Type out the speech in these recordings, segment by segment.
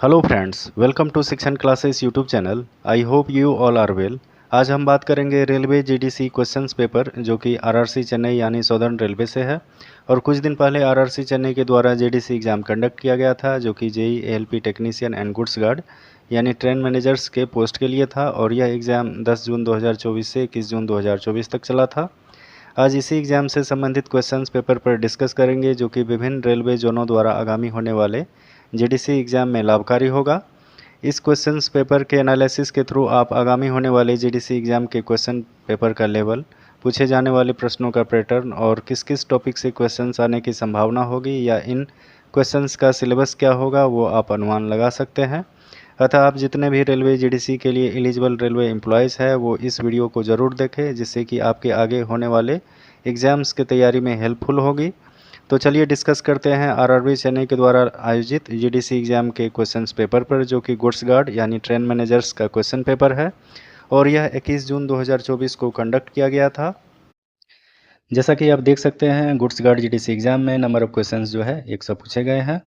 Hello friends, welcome to Shikshan classes YouTube channel. I hope you all are well. आज हम बात करेंगे railway GDC questions paper जो कि आरआरसी चेन्नई यानी सदर्न रेलवे से है। और कुछ दिन पहले आरआरसी चेन्नई के द्वारा जीडीसी एग्ज़ाम कंडक्ट किया गया था जो कि JE ALP technician and goods guard यानी ट्रेन मैनेजर्स के पोस्ट के लिए था। और यह एग्ज़ाम 10 जून 2024 से 21 जून 2024 तक चला था। आज इसी एग्ज़ाम से संबंधित क्वेश्चंस पेपर पर डिस्कस करेंगे जो कि विभिन्न रेलवे जोनों द्वारा आगामी होने वाले जीडीसी एग्ज़ाम में लाभकारी होगा। इस क्वेश्चंस पेपर के एनालिसिस के थ्रू आप आगामी होने वाले जीडीसी एग्ज़ाम के क्वेश्चन पेपर का लेवल, पूछे जाने वाले प्रश्नों का पैटर्न और किस किस टॉपिक से क्वेश्चंस आने की संभावना होगी या इन क्वेश्चंस का सिलेबस क्या होगा वो आप अनुमान लगा सकते हैं। अतः आप जितने भी रेलवे जीडीसी के लिए एलिजिबल रेलवे एम्प्लॉयज़ है वो इस वीडियो को ज़रूर देखें जिससे कि आपके आगे होने वाले एग्ज़ाम्स की तैयारी में हेल्पफुल होगी। तो चलिए डिस्कस करते हैं आरआरबी चेन्नई के द्वारा आयोजित जीडीसी एग्ज़ाम के क्वेश्चंस पेपर पर जो कि गुड्स गार्ड यानी ट्रेन मैनेजर्स का क्वेश्चन पेपर है और यह 21 जून 2024 को कंडक्ट किया गया था। जैसा कि आप देख सकते हैं गुड्स गार्ड जीडीसी एग्ज़ाम में नंबर ऑफ क्वेश्चंस जो है 100 पूछे गए हैं।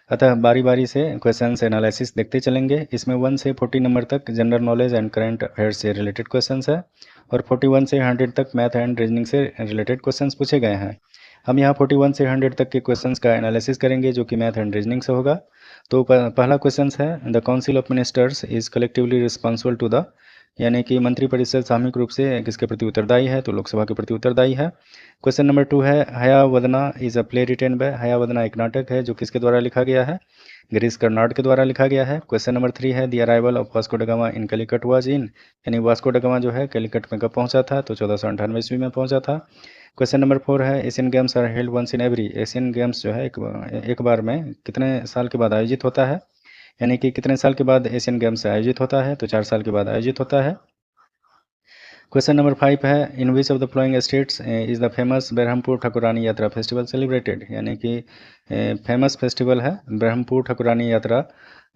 अतः बारी बारी से क्वेश्चंस एनालिसिस देखते चलेंगे। इसमें 1 से 40 नंबर तक general knowledge and current affairs से रिलेटेड क्वेश्चंस है और 41 से 100 तक मैथ एंड रीजनिंग से रिलेटेड क्वेश्चंस पूछे गए हैं। हम यहाँ 41 से 100 तक के क्वेश्चंस का एनालिसिस करेंगे जो कि मैथ एंड रीजनिंग से होगा। तो पहला क्वेश्चन है the council of ministers is collectively responsible to the, यानी कि मंत्रिपरिषद सामूहिक रूप से किसके प्रति उत्तरदायी है, तो लोकसभा के प्रति उत्तरदायी है। क्वेश्चन नंबर 2 है Hayavadana is a play written by, Hayavadana एक नाटक है जो किसके द्वारा लिखा गया है, गिरीश कर्नाड के द्वारा लिखा गया है। क्वेश्चन नंबर 3 है the arrival of Vasco da Gama in Calicut was in, यानी वास्को ड गामा जो है कैलिकट में कब पहुंचा था, तो 1498 ईस्वी में पहुंचा था। क्वेश्चन नंबर 4 है Asian games are held once in every, Asian games जो है एक बार में कितने साल के बाद आयोजित होता है, यानी कि कितने साल के बाद एशियन गेम्स आयोजित होता है, तो 4 साल के बाद आयोजित होता है। क्वेश्चन नंबर 5 है in which of the following states is the famous Brahmapur Thakurani Yatra festival celebrated, यानी कि फेमस फेस्टिवल है ब्रह्मपुर ठाकुरानी यात्रा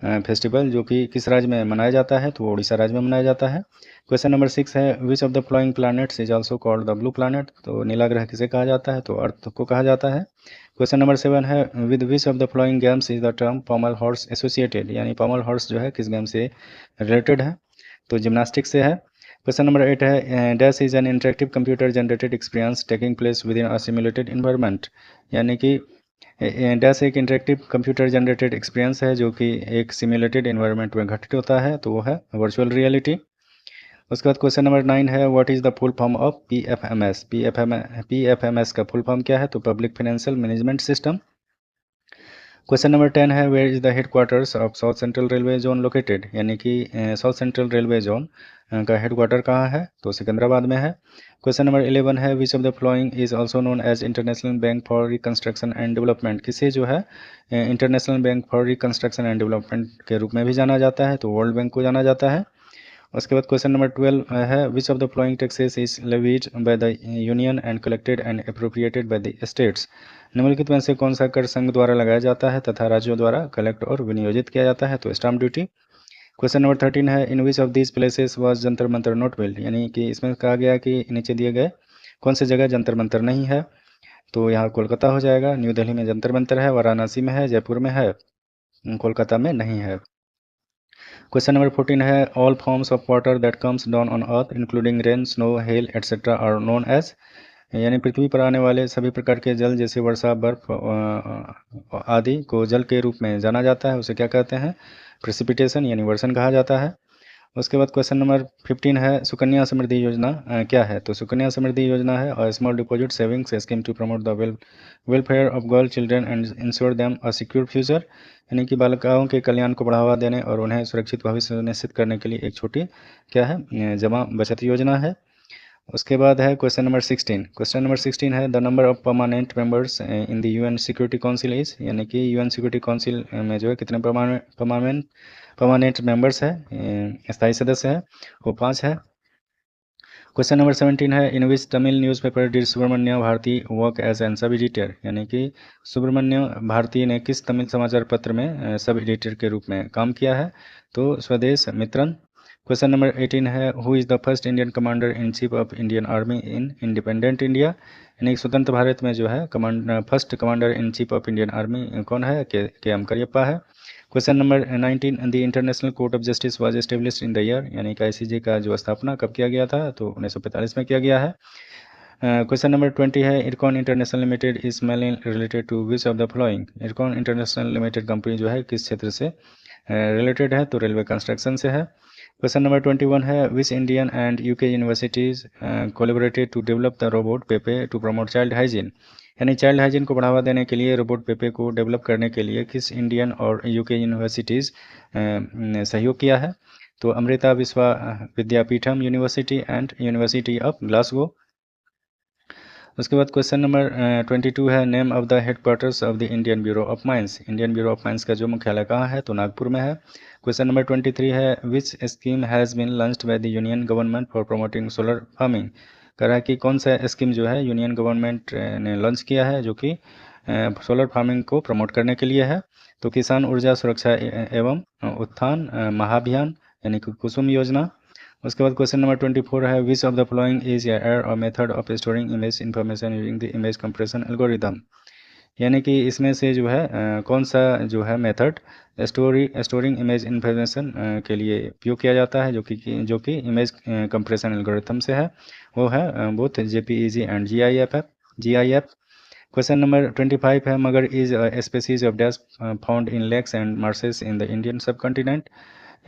फेस्टिवल जो कि किस राज्य में मनाया जाता है, तो उड़ीसा राज्य में मनाया जाता है। क्वेश्चन नंबर 6 है which of the flowing planets is also called the blue planet, तो नीला ग्रह किसे कहा जाता है, तो अर्थ को कहा जाता है। क्वेश्चन नंबर 7 है with which of the following games is the term pommel horse associated, यानी पॉमल हॉर्स जो है किस गेम से रिलेटेड है, तो जिम्नास्टिक से है। क्वेश्चन नंबर 8 है dash is an interactive computer generated experience taking place with in a simulated environment, यानी कि डैश एक इंटरेक्टिव कंप्यूटर जनरेटेड एक्सपीरियंस है जो कि एक सिमुलेटेड इन्वायरमेंट में घटित होता है, तो वो है वर्चुअल रियलिटी। उसके बाद क्वेश्चन नंबर 9 है what is the full form of PFMS, PFMS का फुल फॉर्म क्या है, तो public financial management system. Question number 10 है where is the headquarters of South Central Railway zone located, यानी कि साउथ सेंट्रल रेलवे जोन का headquarter कहाँ है, तो सिकंदराबाद में है। क्वेश्चन नंबर 11 है which of the following is also known as International Bank for Reconstruction and Development, किसे जो है International Bank for Reconstruction and Development के रूप में भी जाना जाता है, तो वर्ल्ड बैंक को जाना जाता है। उसके बाद क्वेश्चन नंबर 12 है which of the following taxes is levied by the union and collected and appropriated by the states, निम्नलिखित में से कौन सा कर संघ द्वारा लगाया जाता है तथा राज्यों द्वारा कलेक्ट और विनियोजित किया जाता है, तो स्टाम्प ड्यूटी। क्वेश्चन नंबर 13 है in which of these places was Jantar Mantar not built, यानी कि इसमें कहा गया कि नीचे दिए गए कौन सी जगह जंतर मंतर नहीं है, तो यहाँ कोलकाता हो जाएगा, न्यू दिल्ली में जंतर मंतर है, वाराणसी में है, जयपुर में है, कोलकाता में नहीं है। क्वेश्चन नंबर 14 है all forms of water that comes down on earth including rain snow hail etcetera are known as, यानी पृथ्वी पर आने वाले सभी प्रकार के जल जैसे वर्षा बर्फ आदि को जल के रूप में जाना जाता है, उसे क्या कहते हैं, प्रेसिपिटेशन यानी वर्षण कहा जाता है। उसके बाद क्वेश्चन नंबर 15 है सुकन्या समृद्धि योजना क्या है, तो सुकन्या समृद्धि योजना है और small deposit savings scheme to promote the welfare of girl children and ensure them a secure future, यानी कि बालिकाओं के कल्याण को बढ़ावा देने और उन्हें सुरक्षित भविष्य सुनिश्चित करने के लिए एक छोटी क्या है जमा बचत योजना है। उसके बाद है क्वेश्चन नंबर 16, क्वेश्चन नंबर 16 है the number of permanent members in the UN security council is, यानी कि यूएन सिक्योरिटी काउंसिल में जो है कितने परमानेंट मेंबर्स है स्थायी सदस्य है, वो 5 है। क्वेश्चन नंबर 17 है in which Tamil newspaper did Subramania Bharati work as a sub editor, यानी कि सुब्रमण्य भारती ने किस तमिल समाचार पत्र में सब एडिटर के रूप में काम किया है, तो स्वदेश मित्रन। क्वेश्चन नंबर 18 है who is the first Indian commander in chief of Indian army in independent India, यानी स्वतंत्र भारत में जो है first commander in chief of Indian army कौन है, के एम करियप्पा है। Question number 19, the international court of justice was established in the year, यानी कि आईसीजे का जो स्थापना कब किया गया था, तो 1945 में किया गया है। क्वेश्चन नंबर 20 है, Ircon international limited is mainly related to which of the following. Ircon international limited company जो है किस क्षेत्र से रिलेटेड है, तो रेलवे कंस्ट्रक्शन से है। क्वेश्चन नंबर 21 है, which Indian and UK universities collaborated to develop the robot Pepe to promote child hygiene, यानी चाइल्ड हाइजीन को बढ़ावा देने के लिए रोबोट पेपे को डेवलप करने के लिए किस इंडियन और यूके यूनिवर्सिटीज़ ने सहयोग किया है, तो अमृता विश्वा Vidyapeetham university and university of Glasgow. उसके बाद क्वेश्चन नंबर 22 है, name of the headquarters of the Indian bureau of mines. Indian bureau of mines का जो मुख्यालय कहाँ है, तो नागपुर में है। क्वेश्चन नंबर 23 है, which scheme has been launched by the union government for promoting solar farming. कह रहा है कि कौन सा स्कीम जो है यूनियन गवर्नमेंट ने लॉन्च किया है जो कि सोलर फार्मिंग को प्रमोट करने के लिए है, तो किसान ऊर्जा सुरक्षा एवं उत्थान महाअभियान यानी कि कुसुम योजना। उसके बाद क्वेश्चन नंबर 24 है, which of the following is air or method of storing image information using the image compression algorithm, यानी कि इसमें से जो है कौन सा जो है मेथड स्टोरिंग इमेज इंफॉर्मेशन के लिए उपयोग किया जाता है, जो कि इमेज कंप्रेशन एल्गोरिथम से है, वो है both JPEG and GIF. Question number 25 है, mugger is species of dash found in lakes and marshes in the Indian subcontinent,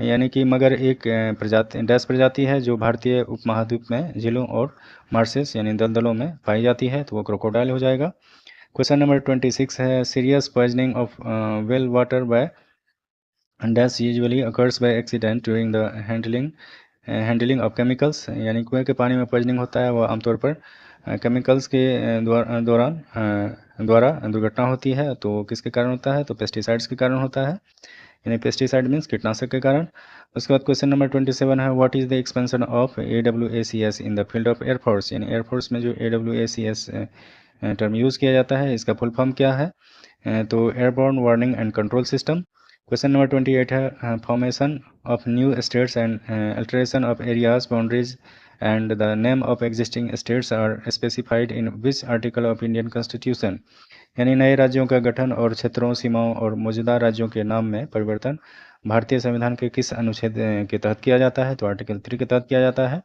यानी कि मगर एक प्रजाति है जो भारतीय उपमहाद्वीप में झीलों और मार्सेस यानी दलदलों में पाई जाती है, तो वो क्रोकोडाइल हो जाएगा। क्वेश्चन नंबर 26 है, serious poisoning of well water by dash usually occurs by accident during the handling of chemicals, यानी कुएं के पानी में पॉइजनिंग होता है वह आमतौर पर केमिकल्स के द्वारा दुर्घटना होती है, तो किसके कारण होता है, तो पेस्टिसाइड्स के कारण होता है, यानी पेस्टिसाइड मीन्स कीटनाशक के कारण। उसके बाद क्वेश्चन नंबर 27 है, what is the expansion of AWACS in the field of air force, यानी एयरफोर्स में जो AWACS टर्म यूज़ किया जाता है इसका फुल फॉर्म क्या है, तो airborne warning and control system. Question number 28 है, formation of new states and alteration of areas boundaries and the name of existing states are specified in which article of Indian constitution, यानी नए राज्यों का गठन और क्षेत्रों सीमाओं और मौजूदा राज्यों के नाम में परिवर्तन भारतीय संविधान के किस अनुच्छेद के तहत किया जाता है, तो आर्टिकल 3 के तहत किया जाता है।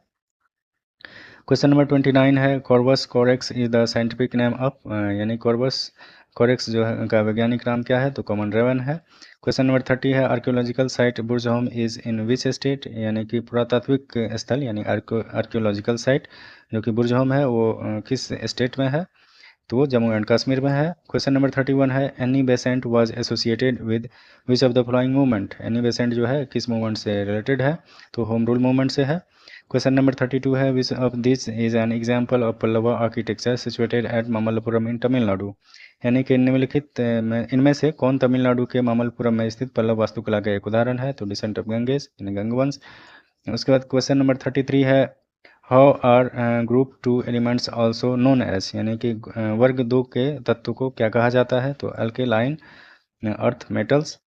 क्वेश्चन नंबर 29 है, Corvus Corex is the scientific name of, यानी कॉर्वस कोरेक्स जो है उनका वैज्ञानिक नाम क्या है, तो कॉमन रेवन है। क्वेश्चन नंबर 30 है, archaeological site Burj home is in which state, यानी कि पुरातात्विक स्थल यानी आर्कियोलॉजिकल साइट जो कि बुर्ज होम है वो किस स्टेट में है, तो वो जम्मू एंड कश्मीर में है। क्वेश्चन नंबर 31 है, Annie Besant was associated with which of the following movement, Annie Besant जो है किस मूवमेंट से रिलेटेड है, तो होम रूल मूवमेंट से है। क्वेश्चन नंबर 32 है, which of this is an example of Pallava architecture situated at Mamallapuram in Tamil Nadu, यानी कि निम्नलिखित इनमें से कौन तमिलनाडु के मामल्लपुरम में स्थित पल्लव वास्तुकला का एक उदाहरण है, तो डिसेंट ऑफ गंगेस यानी गंगवंश। उसके बाद क्वेश्चन नंबर 33 है, how are group 2 elements also known as, यानी कि वर्ग 2 के तत्व को क्या कहा जाता है, तो अल्केलाइन अर्थ मेटल्स,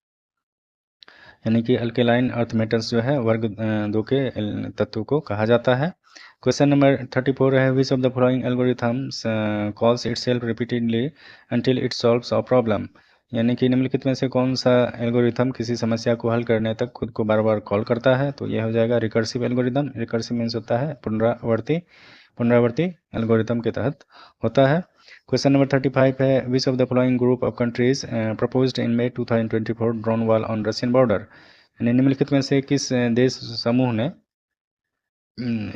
यानी कि अल्केलाइन अर्थ मेटल्स जो है वर्ग 2 के तत्व को कहा जाता है। क्वेश्चन नंबर 34 है, which of the following algorithms calls itself repeatedly until it solves a problem, यानी कि निम्नलिखित में से कौन सा एल्गोरिथम किसी समस्या को हल करने तक खुद को बार बार कॉल करता है, तो यह हो जाएगा रिकर्सिव एल्गोरिथम। रिकर्सिव मीन्स होता है पुनरावर्ती एल्गोरिथम के तहत होता है। क्वेश्चन नंबर 35 है, which of the following group of countries proposed in May 2024 drone wall on Russian border, यानी निम्नलिखित में से किस देश समूह ने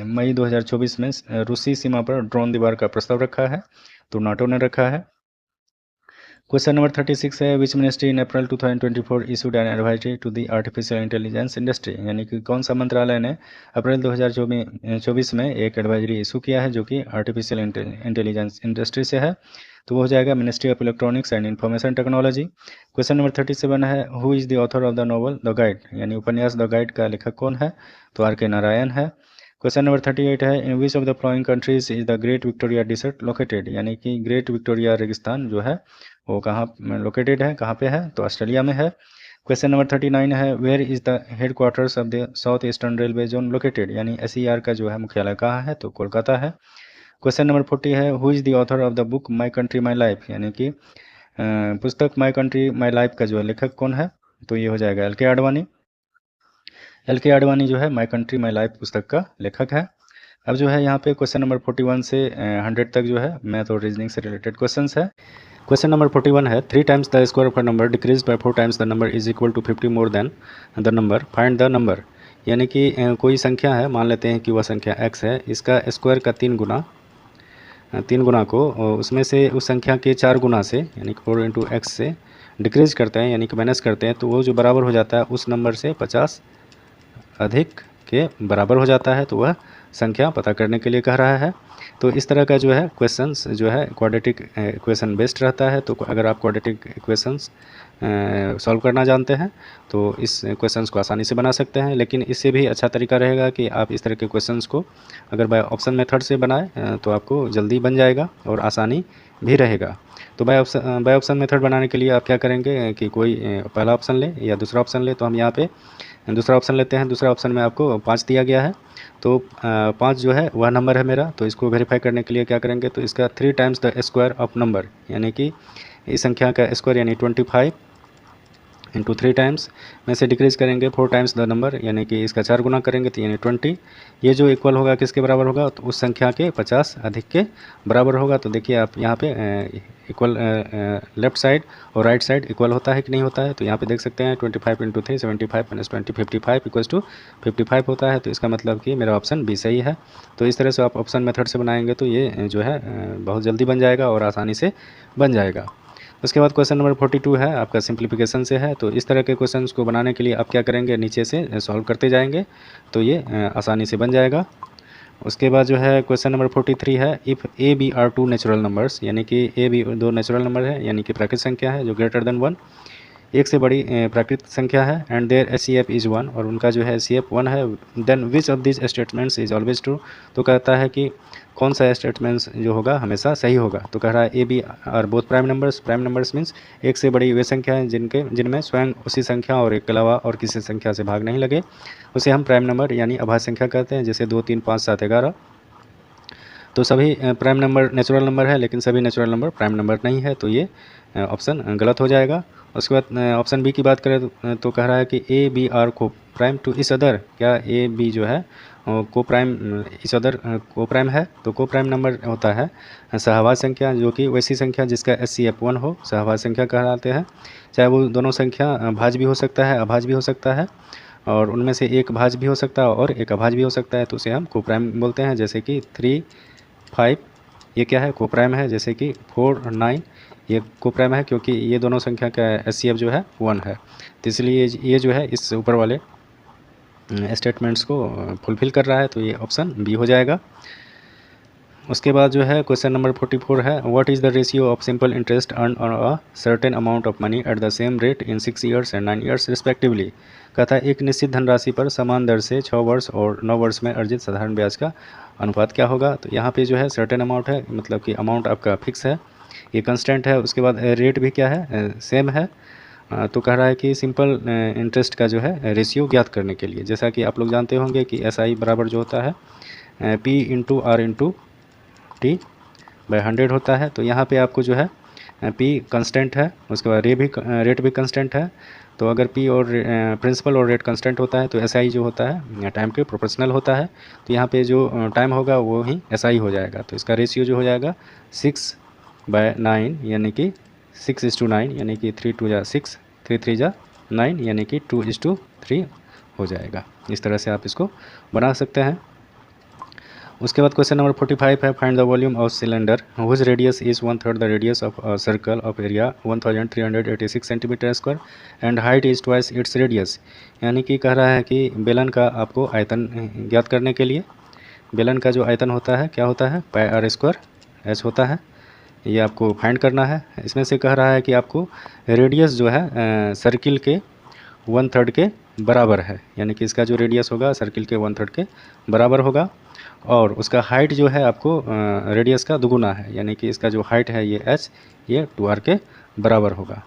मई 2024 में रूसी सीमा पर ड्रोन दीवार का प्रस्ताव रखा है, तो नाटो ने रखा है। क्वेश्चन नंबर 36 है, which ministry in April 2024 issued an advisory to the artificial intelligence industry, यानी कि कौन सा मंत्रालय ने अप्रैल 2024 में एक एडवाइजरी इशू किया है जो कि आर्टिफिशियल इंटेलिजेंस इंडस्ट्री से है, तो वो हो जाएगा ministry of electronics and information technology. Question number 37 है, who is the author of the novel the guide, यानी उपन्यास द गाइड का लेखक कौन है, तो R.K. नारायण है। क्वेश्चन नंबर 38 है, in which of the following countries is the great Victoria desert located, यानी कि ग्रेट विक्टोरिया रेगिस्तान जो है वो कहाँ लोकेटेड है, कहाँ पे है, तो ऑस्ट्रेलिया में है। क्वेश्चन नंबर 39 है, where is the headquarters of the South Eastern Railway zone located, यानी SER का जो है मुख्यालय कहाँ है, तो कोलकाता है। क्वेश्चन नंबर 40 है, who is the author of the book my country my life, यानी कि पुस्तक माई कंट्री माई लाइफ का जो है लेखक कौन है, तो ये हो जाएगा एल के आडवाणी। एल के आडवाणी जो है माई कंट्री माई लाइफ पुस्तक का लेखक है। अब जो है यहाँ पे क्वेश्चन नंबर 41 से 100 तक जो है मैथ और रीजनिंग से रिलेटेड क्वेश्चंस है। क्वेश्चन नंबर 41 है 3 times the square of a number decrease by 4 times the number is equal to 50 more than the number, find the number. यानी कि कोई संख्या है, मान लेते हैं कि वह संख्या x है, इसका स्क्वायर का 3 गुना को उसमें से उस संख्या के 4 गुना से यानी कि 4 इंटू एक्स से डिक्रीज करते हैं यानी कि माइनस करते हैं, तो वो जो बराबर हो जाता है उस नंबर से 50 अधिक के बराबर हो जाता है, तो वह संख्या पता करने के लिए कह रहा है। तो इस तरह का जो है क्वेश्चंस जो है क्वाड्रेटिक इक्वेशन बेस्ड रहता है। तो अगर आप क्वाड्रेटिक इक्वेशंस सॉल्व करना जानते हैं तो इस क्वेश्चंस को आसानी से बना सकते हैं, लेकिन इससे भी अच्छा तरीका रहेगा कि आप इस तरह के क्वेश्चंस को अगर बाय ऑप्शन मेथड से बनाएं तो आपको जल्दी बन जाएगा और आसानी भी रहेगा। तो बाय ऑप्शन मेथड बनाने के लिए आप क्या करेंगे कि कोई पहला ऑप्शन ले या दूसरा ऑप्शन ले। तो हम यहाँ पे दूसरा ऑप्शन लेते हैं। दूसरा ऑप्शन में आपको 5 दिया गया है, तो 5 जो है वह नंबर है मेरा। तो इसको वेरीफाई करने के लिए क्या करेंगे, तो इसका 3 times the square of number यानी कि इस संख्या का स्क्वायर यानी 25 इंटू 3 टाइम्स में से डिक्रीज करेंगे 4 टाइम्स द नंबर यानी कि इसका 4 गुना करेंगे तो यानी 20। ये जो इक्वल होगा किसके बराबर होगा, तो उस संख्या के 50 अधिक के बराबर होगा। तो देखिए आप यहाँ पे इक्वल लेफ्ट साइड और राइट साइड इक्वल होता है कि नहीं होता है। तो यहाँ पे देख सकते हैं 25 इंटू 3 75 माइनस 20 55 इक्वल्स टू 55 होता है। तो इसका मतलब कि मेरा ऑप्शन बी सही है। तो इस तरह से आप ऑप्शन मेथड से बनाएंगे तो ये जो है बहुत जल्दी बन जाएगा और आसानी से बन जाएगा। उसके बाद क्वेश्चन नंबर 42 है आपका सिंप्लीफिकेशन से है। तो इस तरह के क्वेश्चंस को बनाने के लिए आप क्या करेंगे, नीचे से सॉल्व करते जाएंगे तो ये आसानी से बन जाएगा। उसके बाद जो है क्वेश्चन नंबर 43 है if A B are 2 natural numbers, यानी कि ए बी 2 नेचुरल नंबर है यानी कि प्राकृतिक संख्या है जो ग्रेटर देन 1, एक से बड़ी प्राकृतिक संख्या है, एंड देयर एचसीएफ इज़ 1 और उनका जो है एचसीएफ 1 है, then which of this statements is always true. तो कहता है कि कौन सा स्टेटमेंट्स जो होगा हमेशा सही होगा। तो कह रहा है A B are both prime numbers. Prime numbers means एक से बड़ी वे संख्या है जिनमें स्वयं उसी संख्या और एक के अलावा और किसी संख्या से भाग नहीं लगे, उसे हम प्राइम नंबर यानी अभाज्य संख्या कहते हैं, जैसे 2 3 5 7 11। तो सभी प्राइम नंबर नेचुरल नंबर है, लेकिन सभी नेचुरल नंबर प्राइम नंबर नहीं है, तो ये ऑप्शन गलत हो जाएगा। उसके बाद ऑप्शन बी की बात करें तो कह रहा है कि ए बी आर को प्राइम टू इस अदर, क्या ए बी जो है को प्राइम इस अदर को प्राइम है। तो को प्राइम नंबर होता है सहवाज संख्या, जो कि वैसी संख्या जिसका एचसीएफ 1 हो, सहवाज संख्या कहलाते हैं। चाहे वो दोनों संख्या भाज्य भी हो सकता है अभाज्य भी हो सकता है, और उनमें से एक भाज्य भी हो सकता है और एक अभाज्य भी हो सकता है, तो उसे हम को प्राइम बोलते हैं। जैसे कि 3 5 ये क्या है, को प्राइम है। जैसे कि 4 9 ये को प्राइम है, क्योंकि ये दोनों संख्या का एचसीएफ जो है 1 है। तो इसलिए ये जो है इस ऊपर वाले स्टेटमेंट्स को फुलफिल कर रहा है, तो ये ऑप्शन बी हो जाएगा। उसके बाद जो है क्वेश्चन नंबर 44 है what is the ratio of simple interest earn on a certain amount of money at the same rate in 6 years and 9 years respectively. कहता है एक निश्चित धनराशि पर समान दर से 6 वर्ष और 9 वर्ष में अर्जित साधारण ब्याज का अनुपात क्या होगा। तो यहाँ पे जो है सर्टेन अमाउंट है, मतलब कि अमाउंट आपका फिक्स है, ये कंस्टेंट है। उसके बाद रेट भी क्या है, सेम है। तो कह रहा है कि सिंपल इंटरेस्ट का जो है रेशियो ज्ञात करने के लिए, जैसा कि आप लोग जानते होंगे कि SI बराबर जो होता है P into R into T by 100 होता है। तो यहाँ पे आपको जो है P कंस्टेंट है, उसके बाद रेट भी कंस्टेंट है। तो अगर P और प्रिंसिपल और रेट कंस्टेंट होता है तो SI जो होता है टाइम के प्रोपोर्शनल होता है। तो यहाँ पे जो टाइम होगा वो ही SI हो जाएगा। तो इसका रेशियो जो हो जाएगा 6/9 यानी कि 6:9 यानी कि 3 2 जा 6 3 3 जा 9 यानी कि 2:3 हो जाएगा। इस तरह से आप इसको बना सकते हैं। उसके बाद क्वेश्चन नंबर 45 है find the volume of cylinder whose radius is 1/3 the radius of a circle of area 1386 centimetre square and height is twice its radius. यानी कि कह रहा है कि बेलन का आपको आयतन ज्ञात करने के लिए, बेलन का जो आयतन होता है क्या होता है, पाई r स्क्वायर h होता है, ये आपको फाइंड करना है। इसमें से कह रहा है कि आपको रेडियस जो है सर्किल के 1/3 के बराबर है, यानी कि इसका जो रेडियस होगा सर्किल के 1/3 के बराबर होगा, और उसका हाइट जो है आपको रेडियस का दुगुना है, यानी कि इसका जो हाइट है ये h ये 2r के बराबर होगा।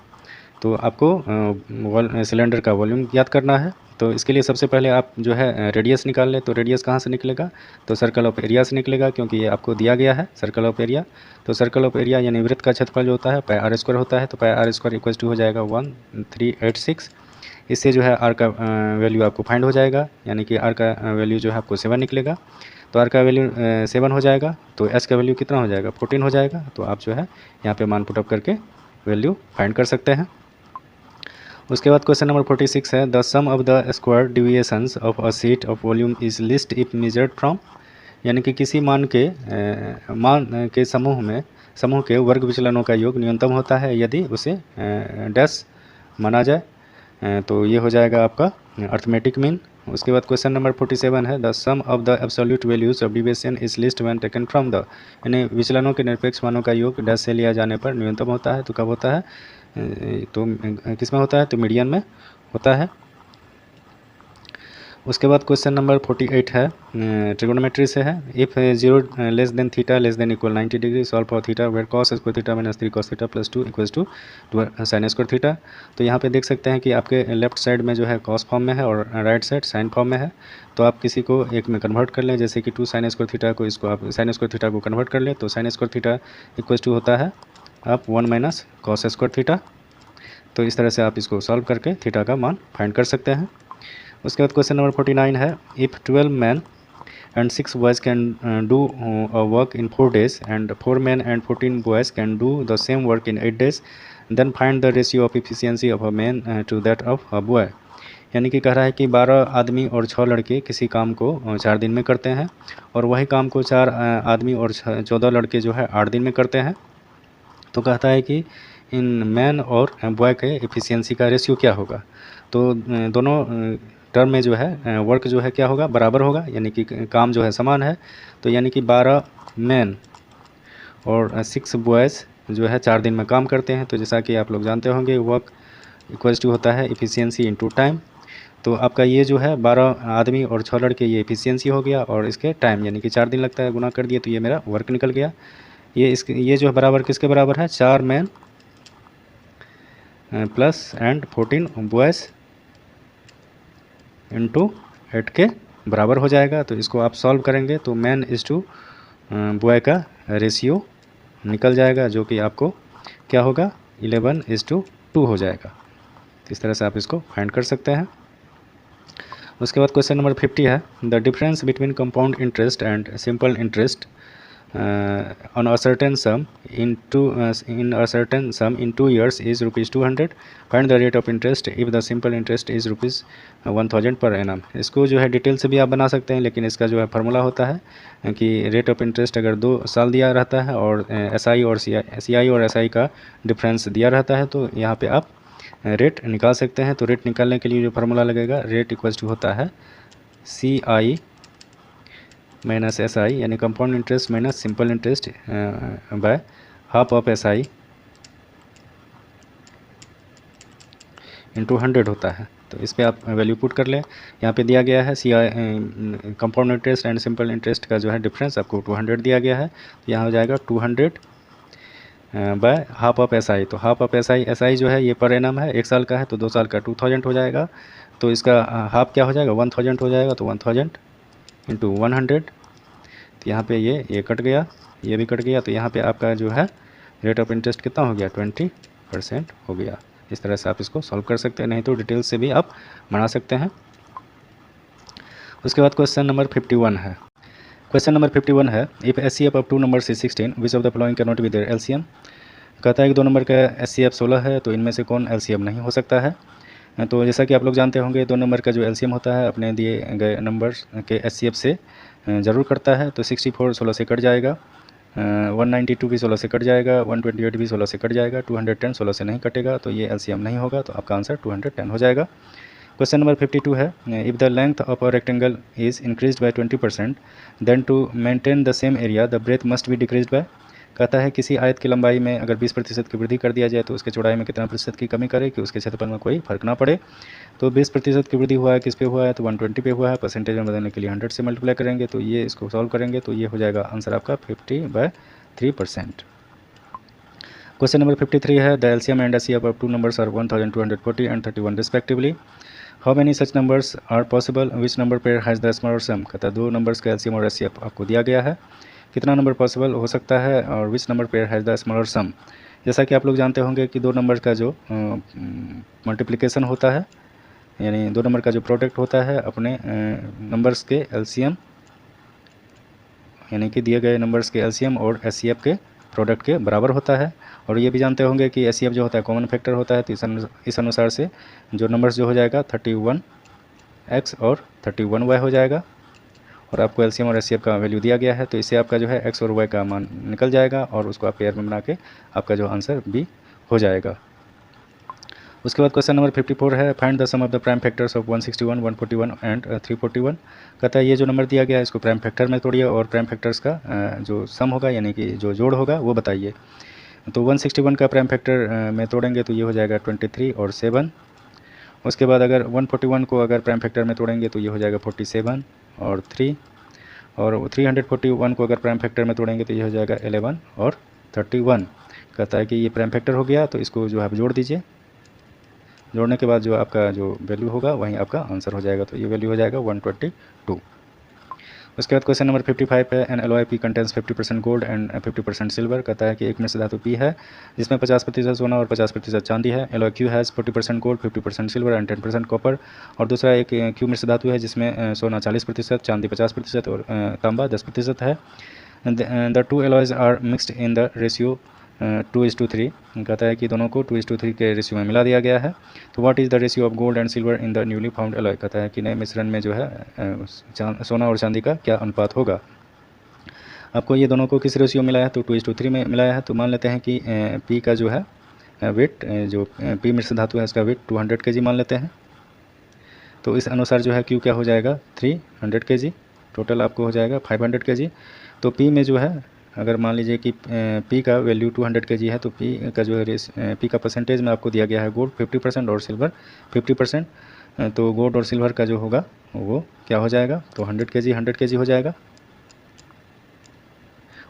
तो आपको सिलेंडर का वॉल्यूम ज्ञात करना है। तो इसके लिए सबसे पहले आप जो है रेडियस निकाल लें। तो रेडियस कहाँ से निकलेगा, तो सर्कल ऑफ एरिया से निकलेगा, क्योंकि ये आपको दिया गया है सर्कल ऑफ एरिया। तो सर्कल ऑफ एरिया यानी वृत्त का क्षेत्रफल जो होता है पाई r स्क्वायर होता है। तो पाई r स्क्वायर इक्वल टू हो जाएगा 1386 इससे जो है आर का वैल्यू आपको फाइंड हो जाएगा, यानी कि आर का वैल्यू जो है आपको 7 निकलेगा। तो आर का वैल्यू 7 हो जाएगा, तो एस का वैल्यू कितना हो जाएगा, 14 हो जाएगा। तो आप जो है यहाँ पे मान पुटअप करके वैल्यू फाइंड कर सकते हैं। उसके बाद क्वेश्चन नंबर 46 है, the sum of the square deviations of a sheet of volume is least if measured from, यानी कि किसी मान के समूह के वर्ग विचलनों का योग न्यूनतम होता है यदि उसे डैश माना जाए। तो ये हो जाएगा आपका अर्थमेटिक मीन। उसके बाद क्वेश्चन नंबर 47 है, the sum of the absolute values of deviation is least when taken from the, यानी विचलनों के निरपेक्ष मानों का योग डैश से लिया जाने पर न्यूनतम होता है। तो कब होता है, तो किस में होता है, तो मीडियन में होता है। उसके बाद क्वेश्चन नंबर 48 है, ट्रिगोनोमेट्री से है। If 0 less than theta less than equal 90 degree solve for theta where cos square theta minus 3 cos theta plus 2 equals to sine square theta. तो यहाँ पे देख सकते हैं कि आपके लेफ्ट साइड में जो है कॉस फॉर्म में है और राइट साइड साइन फॉर्म में है। तो आप किसी को एक में कन्वर्ट कर लें, जैसे कि 2 साइन स्क्वायर थीटा को, इसको आप साइन स्क्वायर थीटा को कन्वर्ट कर लें। तो sine square theta equals to होता है आप 1 माइनस कॉस स्क्वायर थीटा। तो इस तरह से आप इसको सॉल्व करके थीटा का मान फाइंड कर सकते हैं। उसके बाद क्वेश्चन नंबर 49 है, if 12 man and 6 boys can do a work in 4 days and 4 man and 14 boys can do the same work in 8 days, then find the ratio of efficiency of a man to that of a boy. यानी कि कह रहा है कि 12 आदमी और 6 लड़के किसी काम को 4 दिन में करते हैं, और वही काम को 4 आदमी और 14 लड़के जो है 8 दिन में करते हैं। तो कहता है कि इन मैन और बॉय के एफिशिएंसी का रेशियो क्या होगा। तो दोनों टर्म में जो है वर्क जो है क्या होगा, बराबर होगा, यानी कि काम जो है समान है। तो यानी कि 12 मैन और 6 बॉयज़ जो है 4 दिन में काम करते हैं। तो जैसा कि आप लोग जानते होंगे, वर्क इक्वल्स टू होता है एफिशिएंसी इनटू टाइम। तो आपका ये जो है 12 आदमी और 6 लड़के ये एफिशिएंसी हो गया, और इसके टाइम यानी कि 4 दिन लगता है, गुना कर दिए तो ये मेरा वर्क निकल गया। ये जो है बराबर किसके बराबर है, 4 man plus and 14 boys into 8 के बराबर हो जाएगा। तो इसको आप सॉल्व करेंगे तो मैन इज़ टू बॉय का रेशियो निकल जाएगा, जो कि आपको क्या होगा, 11:2 हो जाएगा। तो इस तरह से आप इसको फाइंड कर सकते हैं। उसके बाद क्वेश्चन नंबर 50 है, the difference between compound interest and simple interest on a certain sum in a certain sum in 2 years is rupees 200. Find the rate of interest if the simple interest is rupees 1000 per annum। इसको जो है detail से भी आप बना सकते हैं, लेकिन इसका जो है फार्मूला होता है कि रेट ऑफ इंटरेस्ट अगर 2 साल दिया रहता है और SI और CI और SI का डिफरेंस दिया रहता है, तो यहाँ पे आप रेट निकाल सकते हैं। तो रेट निकालने के लिए जो फार्मूला लगेगा, रेट इक्वल्स टू होता है CI माइनस SI, यानी compound interest minus simple interest by half of SI into 100 होता है। तो इस पर आप वैल्यू पुट कर लें। यहाँ पे दिया गया है CI compound interest and simple interest का जो है डिफरेंस आपको 200 दिया गया है। तो यहाँ हो जाएगा 200 बाय हाफ ऑफ SI। तो हाफ ऑफ SI जो है ये पर एनम है, 1 साल का है, तो 2 साल का 2000 हो जाएगा। तो इसका हाफ क्या हो जाएगा, 1000 हो जाएगा। तो 1000 इंटू 100, तो यहाँ पे ये कट गया, ये भी कट गया। तो यहाँ पे आपका जो है रेट ऑफ इंटरेस्ट कितना हो गया, 20% हो गया। इस तरह से आप इसको सॉल्व कर सकते हैं, नहीं तो डिटेल से भी आप बना सकते हैं। उसके बाद क्वेश्चन नंबर 51 है। क्वेश्चन नंबर 51 है, if SCF of 2 number is 16 which of the following can not be their LCM। कहता है कि 2 नंबर का SCF 16 है, तो इनमें से कौन LCM नहीं हो सकता है। तो जैसा कि आप लोग जानते होंगे, 2 नंबर का जो LCM होता है अपने दिए गए नंबर्स के SCF से ज़रूर करता है। तो 64 16 से कट जाएगा, 192 भी 16 से कट जाएगा, 128 भी 16 से कट जाएगा, 210 16 से नहीं कटेगा। तो ये LCM नहीं होगा, तो आपका आंसर 210 हो जाएगा। क्वेश्चन नंबर 52 है, if the length of a rectangle is increased by 20% then to maintain the same area the breadth must be decreased by. कहता है किसी आयत की लंबाई में अगर 20% की वृद्धि कर दिया जाए तो उसके चौड़ाई में कितना प्रतिशत की कमी करे कि उसके क्षेत्रफल में कोई फर्क ना पड़े। तो 20% की वृद्धि हुआ है, किस पे हुआ है, तो 120 पे हुआ है। परसेंटेज में बदलने के लिए 100 से मल्टीप्लाई करेंगे, तो ये इसको सॉल्व करेंगे तो ये हो जाएगा आंसर आपका 50/3%। क्वेश्चन नंबर 53 है, the LCM and SCF of 2 numbers are 1240 and 31 respectively. How many such numbers are possible which number pair has the smaller sum. कहता है 2 नंबर्स का LCM और SCF आपको दिया गया है, कितना नंबर पॉसिबल हो सकता है और which number pair has the smaller sum. जैसा कि आप लोग जानते होंगे कि 2 नंबर का जो मल्टीप्लिकेशन होता है यानी दो नंबर का जो प्रोडक्ट होता है अपने नंबर्स के एलसीएम, यानी कि दिए गए नंबर्स के एलसीएम और एचसीएफ के प्रोडक्ट के बराबर होता है। और ये भी जानते होंगे कि एचसीएफ जो होता है कॉमन फैक्टर होता है, तो इस अनुसार से जो नंबर्स जो हो जाएगा 31x और 31y हो जाएगा। और आपको एलसीएम और एचसीएफ का वैल्यू दिया गया है, तो इससे आपका जो है x और y का मान निकल जाएगा और उसको आप पेयर में बना के आपका जो आंसर बी हो जाएगा। उसके बाद क्वेश्चन नंबर 54 है, find the sum of the prime factors of 161, 141 and 341। कहता है ये जो नंबर दिया गया है इसको प्राइम फैक्टर में तोड़िए और प्राइम फैक्टर्स का जो सम होगा यानी कि जो जोड़ होगा वो बताइए। तो 161 का प्राइम फैक्टर में तोड़ेंगे तो ये हो जाएगा 23 और 7। उसके बाद अगर 141 को अगर प्राइम फैक्टर में तोड़ेंगे तो ये हो जाएगा 47 और 3। और 341 को अगर प्राइम फैक्टर में तोड़ेंगे तो ये हो जाएगा 11 और 31। कहता है कि ये प्राइम फैक्टर हो गया, तो इसको जो आप जोड़ दीजिए। जोड़ने के बाद जो आपका जो वैल्यू होगा वहीं आपका आंसर हो जाएगा, तो ये वैल्यू हो जाएगा 122। उसके बाद क्वेश्चन नंबर 55 है, N alloy P contains 50% gold and 50% silver. कहता है कि एक मिश्र धातु पी है जिसमें 50% सोना और 50% चांदी है। Alloy Q has 40% gold, 50% silver and 10% copper. और दूसरा एक क्यू मिश्र धातु है जिसमें सोना 40%, चांदी 50% और तांबा 10% है। The two alloys are mixed in the ratio 2:3। कहता है कि दोनों को 2:3 के रेशियो में मिला दिया गया है। तो what is the ratio of gold and silver in the newly found alloy. कहता है कि नए मिश्रण में जो है सोना और चांदी का क्या अनुपात होगा। आपको ये दोनों को किस रेशियो मिला है, तो 2:3 में मिलाया है। तो मान लेते हैं कि पी का जो है वेट, जो पी मिश्र धातु है इसका वेट 200 kg मान लेते हैं। तो इस अनुसार जो है क्यू क्या हो जाएगा 300 kg, टोटल आपको हो जाएगा 500 kg। तो पी में जो है अगर मान लीजिए कि पी का वैल्यू 200 kg है, तो पी का जो है पी का परसेंटेज में आपको दिया गया है गोल्ड 50% और सिल्वर 50%। तो गोल्ड और सिल्वर का जो होगा वो क्या हो जाएगा, तो 100 kg हो जाएगा।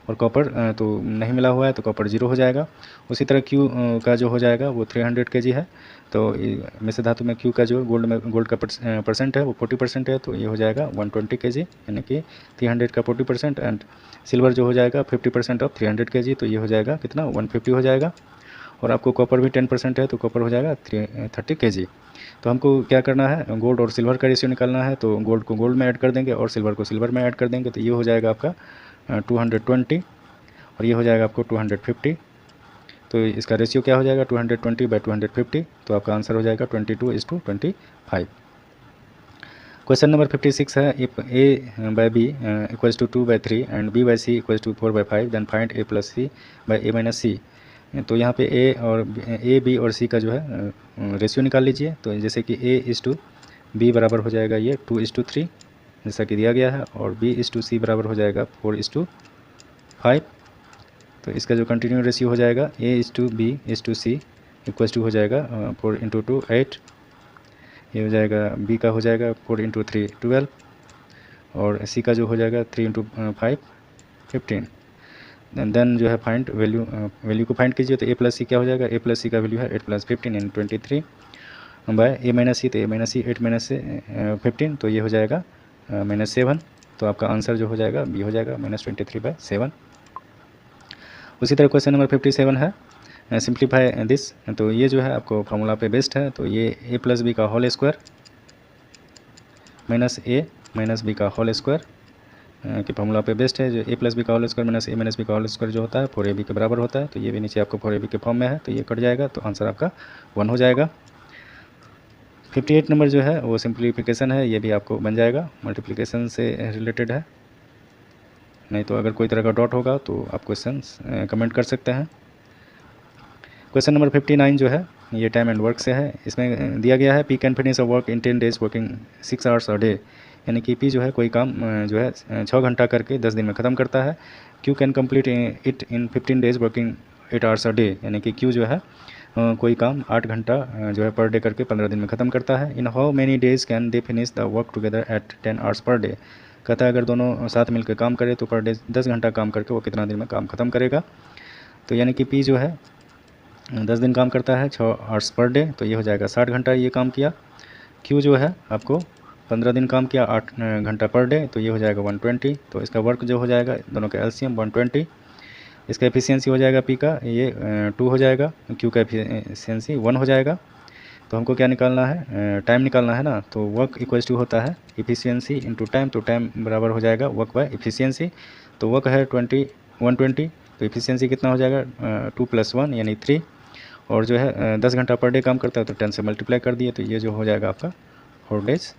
और कॉपर तो नहीं मिला हुआ है तो कॉपर 0 हो जाएगा। उसी तरह क्यू का जो हो जाएगा वो 300 kg है। तो मिश्र धातु में क्यू का जो गोल्ड का परसेंट है वो 40% है, तो ये हो जाएगा 120 kg, यानी कि 300 का 40%। एंड सिल्वर जो हो जाएगा 50% ऑफ 300 kg, तो ये हो जाएगा कितना 150 हो जाएगा। और आपको कॉपर भी 10% है, तो कॉपर हो जाएगा 30 kg। तो हमको क्या करना है, गोल्ड और सिल्वर का रेशियो निकालना है। तो गोल्ड को गोल्ड में ऐड कर देंगे और सिल्वर को सिल्वर में ऐड कर देंगे, तो ये हो जाएगा आपका 220 और ये हो जाएगा आपको 250। तो इसका रेशियो क्या हो जाएगा 220/250, तो आपका आंसर हो जाएगा 22:25। क्वेश्चन नंबर 56 है, if a by b equals to 2/3 and b by c equals to 4/5 then find a plus c by a minus c। तो यहाँ पे a b और c का जो है रेशियो निकाल लीजिए। तो जैसे कि a:b बराबर हो जाएगा ये 2:3 जैसा कि दिया गया है, और b:c बराबर हो जाएगा 4:5। तो इसका जो कंटिन्यू रेशियो हो जाएगा a:b:c इक्वल्स टू हो जाएगा 4 × 2 8। ये हो जाएगा b का हो जाएगा 4 × 3 12 और c का जो हो जाएगा 3 × 5 15। देन जो है फाइंड वैल्यू को फाइंड कीजिए। तो a + c क्या हो जाएगा, a + c का वैल्यू है 8 + 15 इन 23 बाय a - c। तो a - c 8 - से 15, तो ये हो जाएगा -7। तो आपका आंसर जो हो जाएगा b हो जाएगा -23/7। उसी तरह क्वेश्चन नंबर 57 है, सिंप्लीफाई दिस। तो ये जो है आपको फार्मूला पे बेस्ड है। तो ये a + b का whole square minus a - b का होल स्क्वायर कि फार्मूला पे बेस्ड है। जो a + b का whole square minus a - b का होल स्क्वायर जो होता है 4ab के बराबर होता है। तो ये भी नीचे आपको 4ab के फॉर्म में है, तो ये कट जाएगा, तो आंसर आपका 1 हो जाएगा। 58 नंबर जो है वो सिंप्लीफिकेशन है, ये भी आपको बन जाएगा, मल्टीप्लिकेशन से रिलेटेड है। नहीं तो अगर कोई तरह का डॉट होगा तो आप क्वेश्चन कमेंट कर सकते हैं। क्वेश्चन नंबर 59 जो है ये टाइम एंड वर्क से है। इसमें दिया गया है P can finish a work in 10 days working 6 hours a day। यानी कि पी जो है कोई काम जो है 6 घंटा करके 10 दिन में ख़त्म करता है। Q can complete it in 15 days working 8 hours a day। यानी कि क्यू जो है कोई काम 8 घंटा जो है पर डे करके 15 दिन में ख़त्म करता है। In how many days can they finish the work together at 10 hours per day. कहता है अगर दोनों साथ मिलकर काम करें तो पर डे 10 घंटा काम करके वो कितना दिन में काम ख़त्म करेगा। तो यानी कि पी जो है 10 दिन काम करता है 6 hours पर डे, तो ये हो जाएगा 60 घंटा ये काम किया। क्यू जो है आपको 15 दिन काम किया 8 घंटा पर डे, तो ये हो जाएगा 120। तो इसका वर्क जो हो जाएगा दोनों का एलसीएम 120। इसका एफिशिएंसी हो जाएगा पी का ये 2 हो जाएगा, क्यू का एफिशिएंसी 1 हो जाएगा। तो हमको क्या निकालना है, टाइम निकालना है ना। तो वर्क इक्वल्स टू होता है इफ़िशियंसी इंटू टाइम, तो टाइम बराबर हो जाएगा वर्क बाय इफ़िशियंसी। तो वर्क है 120, तो इफ़िशियंसी कितना हो जाएगा 2 + 1 यानी 3, और जो है 10 घंटा पर डे काम करता है तो 10 से मल्टीप्लाई कर दिए, तो ये जो हो जाएगा आपका 4 डेज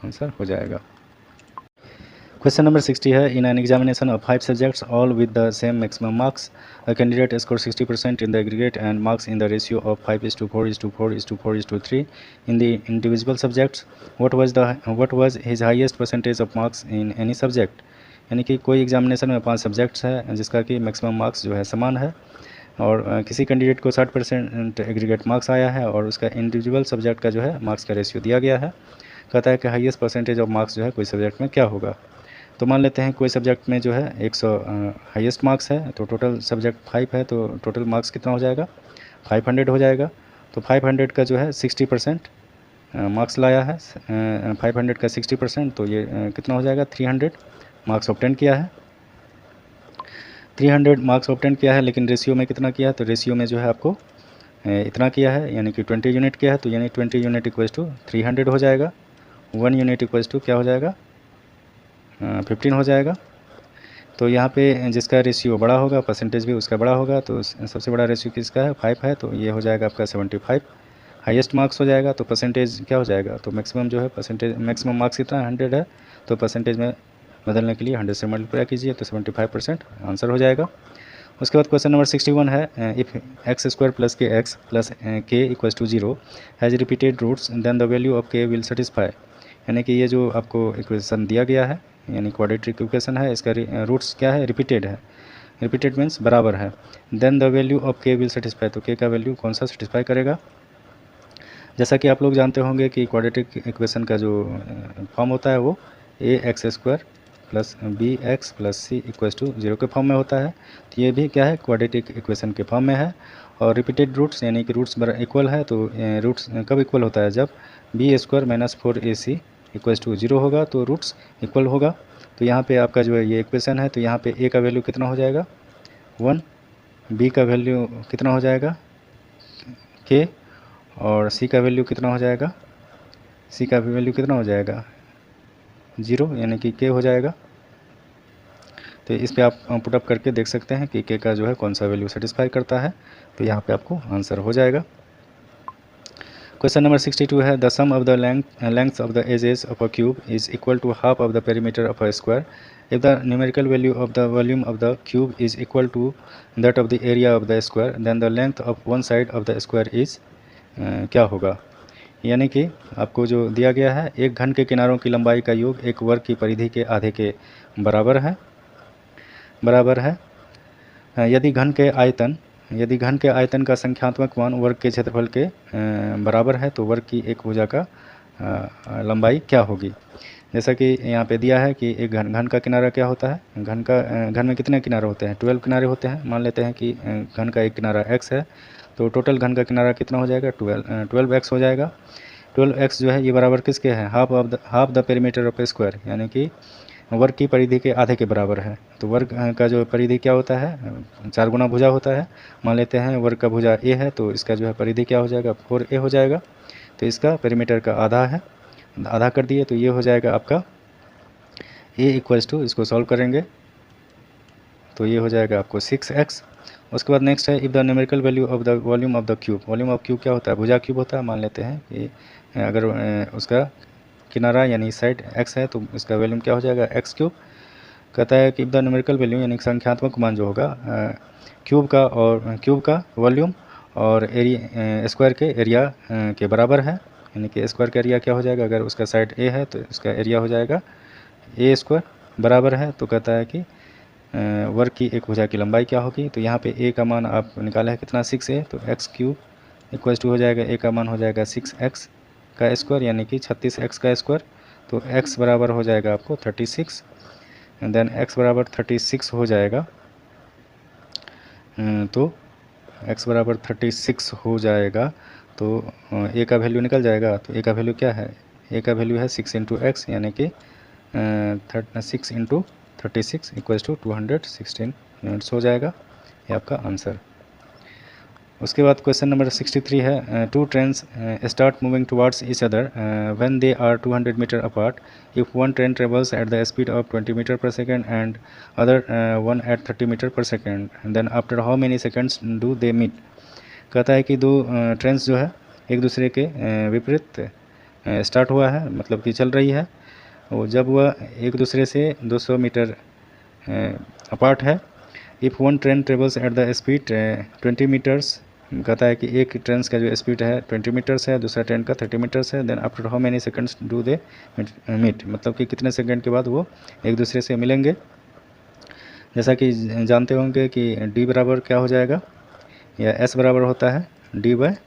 आंसर हो जाएगा। क्वेश्चन नंबर 60 है, in an examination of 5 subjects all with the same maximum marks a candidate score 60% in the aggregate and marks in the ratio of 5:4:4:4:3 in the individual subjects. What was his highest percentage of marks in any subject. यानी कि कोई examination में 5 subjects है जिसका कि maximum marks जो है समान है, और किसी कैंडिडेट को 60% एग्रीगेट मार्क्स आया है और उसका इंडिविजुअल सब्जेक्ट का जो है मार्क्स का रेशियो दिया गया है। कहता है कि हाईएस्ट परसेंटेज ऑफ मार्क्स जो है कोई सब्जेक्ट में क्या होगा। तो मान लेते हैं कोई सब्जेक्ट में जो है 100 हाईएस्ट मार्क्स है, तो टोटल सब्जेक्ट 5 है, तो टोटल मार्क्स कितना हो जाएगा 500 हो जाएगा। तो 500 का जो है 60% मार्क्स लाया है, 500 का 60%, तो ये कितना हो जाएगा 300 मार्क्स ऑब्टेन किया है। 300 मार्क्स ऑब्टेन किया है, लेकिन रेशियो में कितना किया है, तो रेशियो में जो है आपको इतना किया है, यानी कि 20 यूनिट किया है, तो यानी 20 यूनिट इक्वल्स टू 300 हो जाएगा। 1 यूनिट इक्वल्स टू क्या हो जाएगा 15 हो जाएगा। तो यहाँ पे जिसका रेशियो बड़ा होगा परसेंटेज भी उसका बड़ा होगा, तो सबसे बड़ा रेशियो किसका है 5 है, तो ये हो जाएगा आपका 75 हाईएस्ट मार्क्स हो जाएगा। तो परसेंटेज क्या हो जाएगा, तो मैक्सिमम जो है परसेंटेज, मैक्सिमम मार्क्स कितना 100 है, तो परसेंटेज में बदलने के लिए 100 से मल्टीप्लाई कीजिए तो 75% आंसर हो जाएगा। उसके बाद क्वेश्चन नंबर 61 है, if x² + kx + k = 0 has repeated roots then the value of k will satisfy. यानी कि ये जो आपको इक्वेशन दिया गया है, यानी क्वाड्रेटिक इक्वेशन है, इसका रूट्स क्या है रिपीटेड है, रिपीटेड मीन्स बराबर है। Then the value of k will satisfy, तो k का वैल्यू कौन सा सेटिस्फाई करेगा। जैसा कि आप लोग जानते होंगे कि क्वाड्रेटिक इक्वेशन का जो फॉर्म होता है वो ax² + bx + c = 0 के फॉर्म में होता है। तो ये भी क्या है क्वाड्रेटिक इक्वेशन के फॉर्म में है। और रिपीटेड रूट्स यानी कि रूट्स इक्वल है, तो रूट्स कब इक्वल होता है, जब b² - 4ac = 0 होगा तो रूट्स इक्वल होगा। तो यहाँ पे आपका जो है ये इक्वेशन है, तो यहाँ पे a का वैल्यू कितना हो जाएगा 1, b का वैल्यू कितना हो जाएगा k, और c का वैल्यू कितना हो जाएगा, c का वैल्यू कितना हो जाएगा 0, यानी कि k हो जाएगा। तो इस पे आप पुटअप करके देख सकते हैं कि k का जो है कौन सा वैल्यू सेटिस्फाई करता है, तो यहाँ पे आपको आंसर हो जाएगा। क्वेश्चन नंबर 62 है, the sum of the length of the edges of a cube is equal to half of the perimeter of a square if the numerical value of the volume of the cube is equal to that of the area of the square then the length of one side of the square is क्या होगा। यानी कि आपको जो दिया गया है, एक घन के किनारों की लंबाई का योग एक वर्ग की परिधि के आधे के बराबर है। यदि घन के आयतन का संख्यात्मक मान वर्ग के क्षेत्रफल के बराबर है, तो वर्ग की एक भुजा का लंबाई क्या होगी। जैसा कि यहाँ पे दिया है कि एक घन का किनारा क्या होता है, घन में कितने किनारे होते हैं 12 किनारे होते हैं। मान लेते हैं कि घन का एक किनारा x है, तो टोटल घन का किनारा कितना हो जाएगा 12x हो जाएगा। 12x जो है ये बराबर किसके है, half the perimeter of square, यानी कि वर्ग की परिधि के आधे के बराबर है। तो वर्ग का जो परिधि क्या होता है 4 गुना भुजा होता है। मान लेते हैं वर्ग का भुजा a है, तो इसका जो है परिधि क्या हो जाएगा 4a हो जाएगा। तो इसका पेरीमीटर का आधा है, आधा कर दिए, तो ये हो जाएगा आपका a = इसको सॉल्व करेंगे तो ये हो जाएगा आपको 6x। उसके बाद नेक्स्ट है, if the numerical value of the volume of the cube, volume of cube क्या होता है भुजा क्यूब होता है। मान लेते हैं कि अगर उसका किनारा यानी साइड x है, तो इसका वॉल्यूम क्या हो जाएगा x3। कहता है कि इफ़ द न्यूमेरिकल वैल्यू यानी संख्यात्मक मान जो होगा क्यूब का वॉल्यूम और एरिया स्क्वायर के एरिया के बराबर है, यानी कि स्क्वायर का एरिया क्या हो जाएगा, अगर उसका साइड a है तो इसका एरिया हो जाएगा a² बराबर है। तो कहता है कि वर्ग की एक भुजा की लंबाई क्या होगी। तो यहाँ पे a का मान आप निकाला है कितना 6a, तो x³ = हो जाएगा a का मान हो जाएगा 6x का स्क्वायर, यानी कि 36x का स्क्वायर। तो x बराबर हो जाएगा आपको 36, देन x बराबर 36 हो जाएगा। तो x बराबर 36 हो जाएगा, तो a का वैल्यू निकल जाएगा। तो a का वैल्यू क्या है, a का वैल्यू है 6 × x, यानी कि 6 × 36 = 216 यूनिट्स हो जाएगा, ये आपका आंसर। उसके बाद क्वेश्चन नंबर 63 है two trains start moving towards each other when they are 200 metre apart if one train travels at the speed of 20 metre per second and other one at 30 metre per second then after how many seconds do they meet. कहता है कि दो trains जो है एक दूसरे के विपरीत स्टार्ट हुआ है, मतलब कि चल रही है, और जब वह एक दूसरे से 200 मीटर अपार्ट है। If one train travels at the speed 20 metres, कहता है कि एक ट्रेन का जो स्पीड है 20 मीटर्स है, दूसरा ट्रेन का 30 मीटर्स है, then after how many seconds do they meet, मतलब कि कितने सेकंड के बाद वो एक दूसरे से मिलेंगे। जैसा कि जानते होंगे कि डी बराबर क्या हो जाएगा, या एस बराबर होता है डी बाय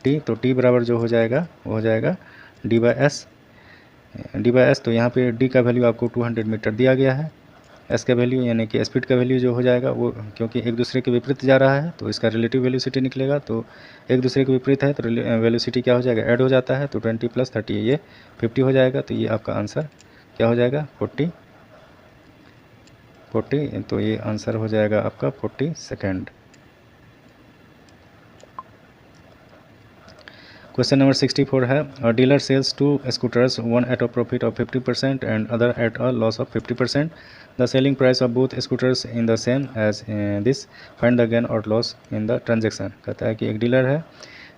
टी, तो टी बराबर जो हो जाएगा वो हो जाएगा डी बाय एस। तो यहाँ पे डी का वैल्यू आपको 200 मीटर दिया गया है, एस का वैल्यू यानी कि स्पीड का वैल्यू जो हो जाएगा वो क्योंकि एक दूसरे के विपरीत जा रहा है तो इसका रिलेटिव वेलोसिटी निकलेगा, तो एक दूसरे के विपरीत है तो वेलोसिटी क्या हो जाएगा, ऐड हो जाता है, तो 20 + 30 ये 50 हो जाएगा। तो ये आपका आंसर क्या हो जाएगा 40, तो ये आंसर हो जाएगा आपका 40 सेकेंड। क्वेश्चन नंबर 64 है a dealer sells two scooters, one at a profit of 50% and other at a loss of 50%। The selling price of both scooters in the same as this, find the gain और loss in the transaction. कहता है कि एक dealer है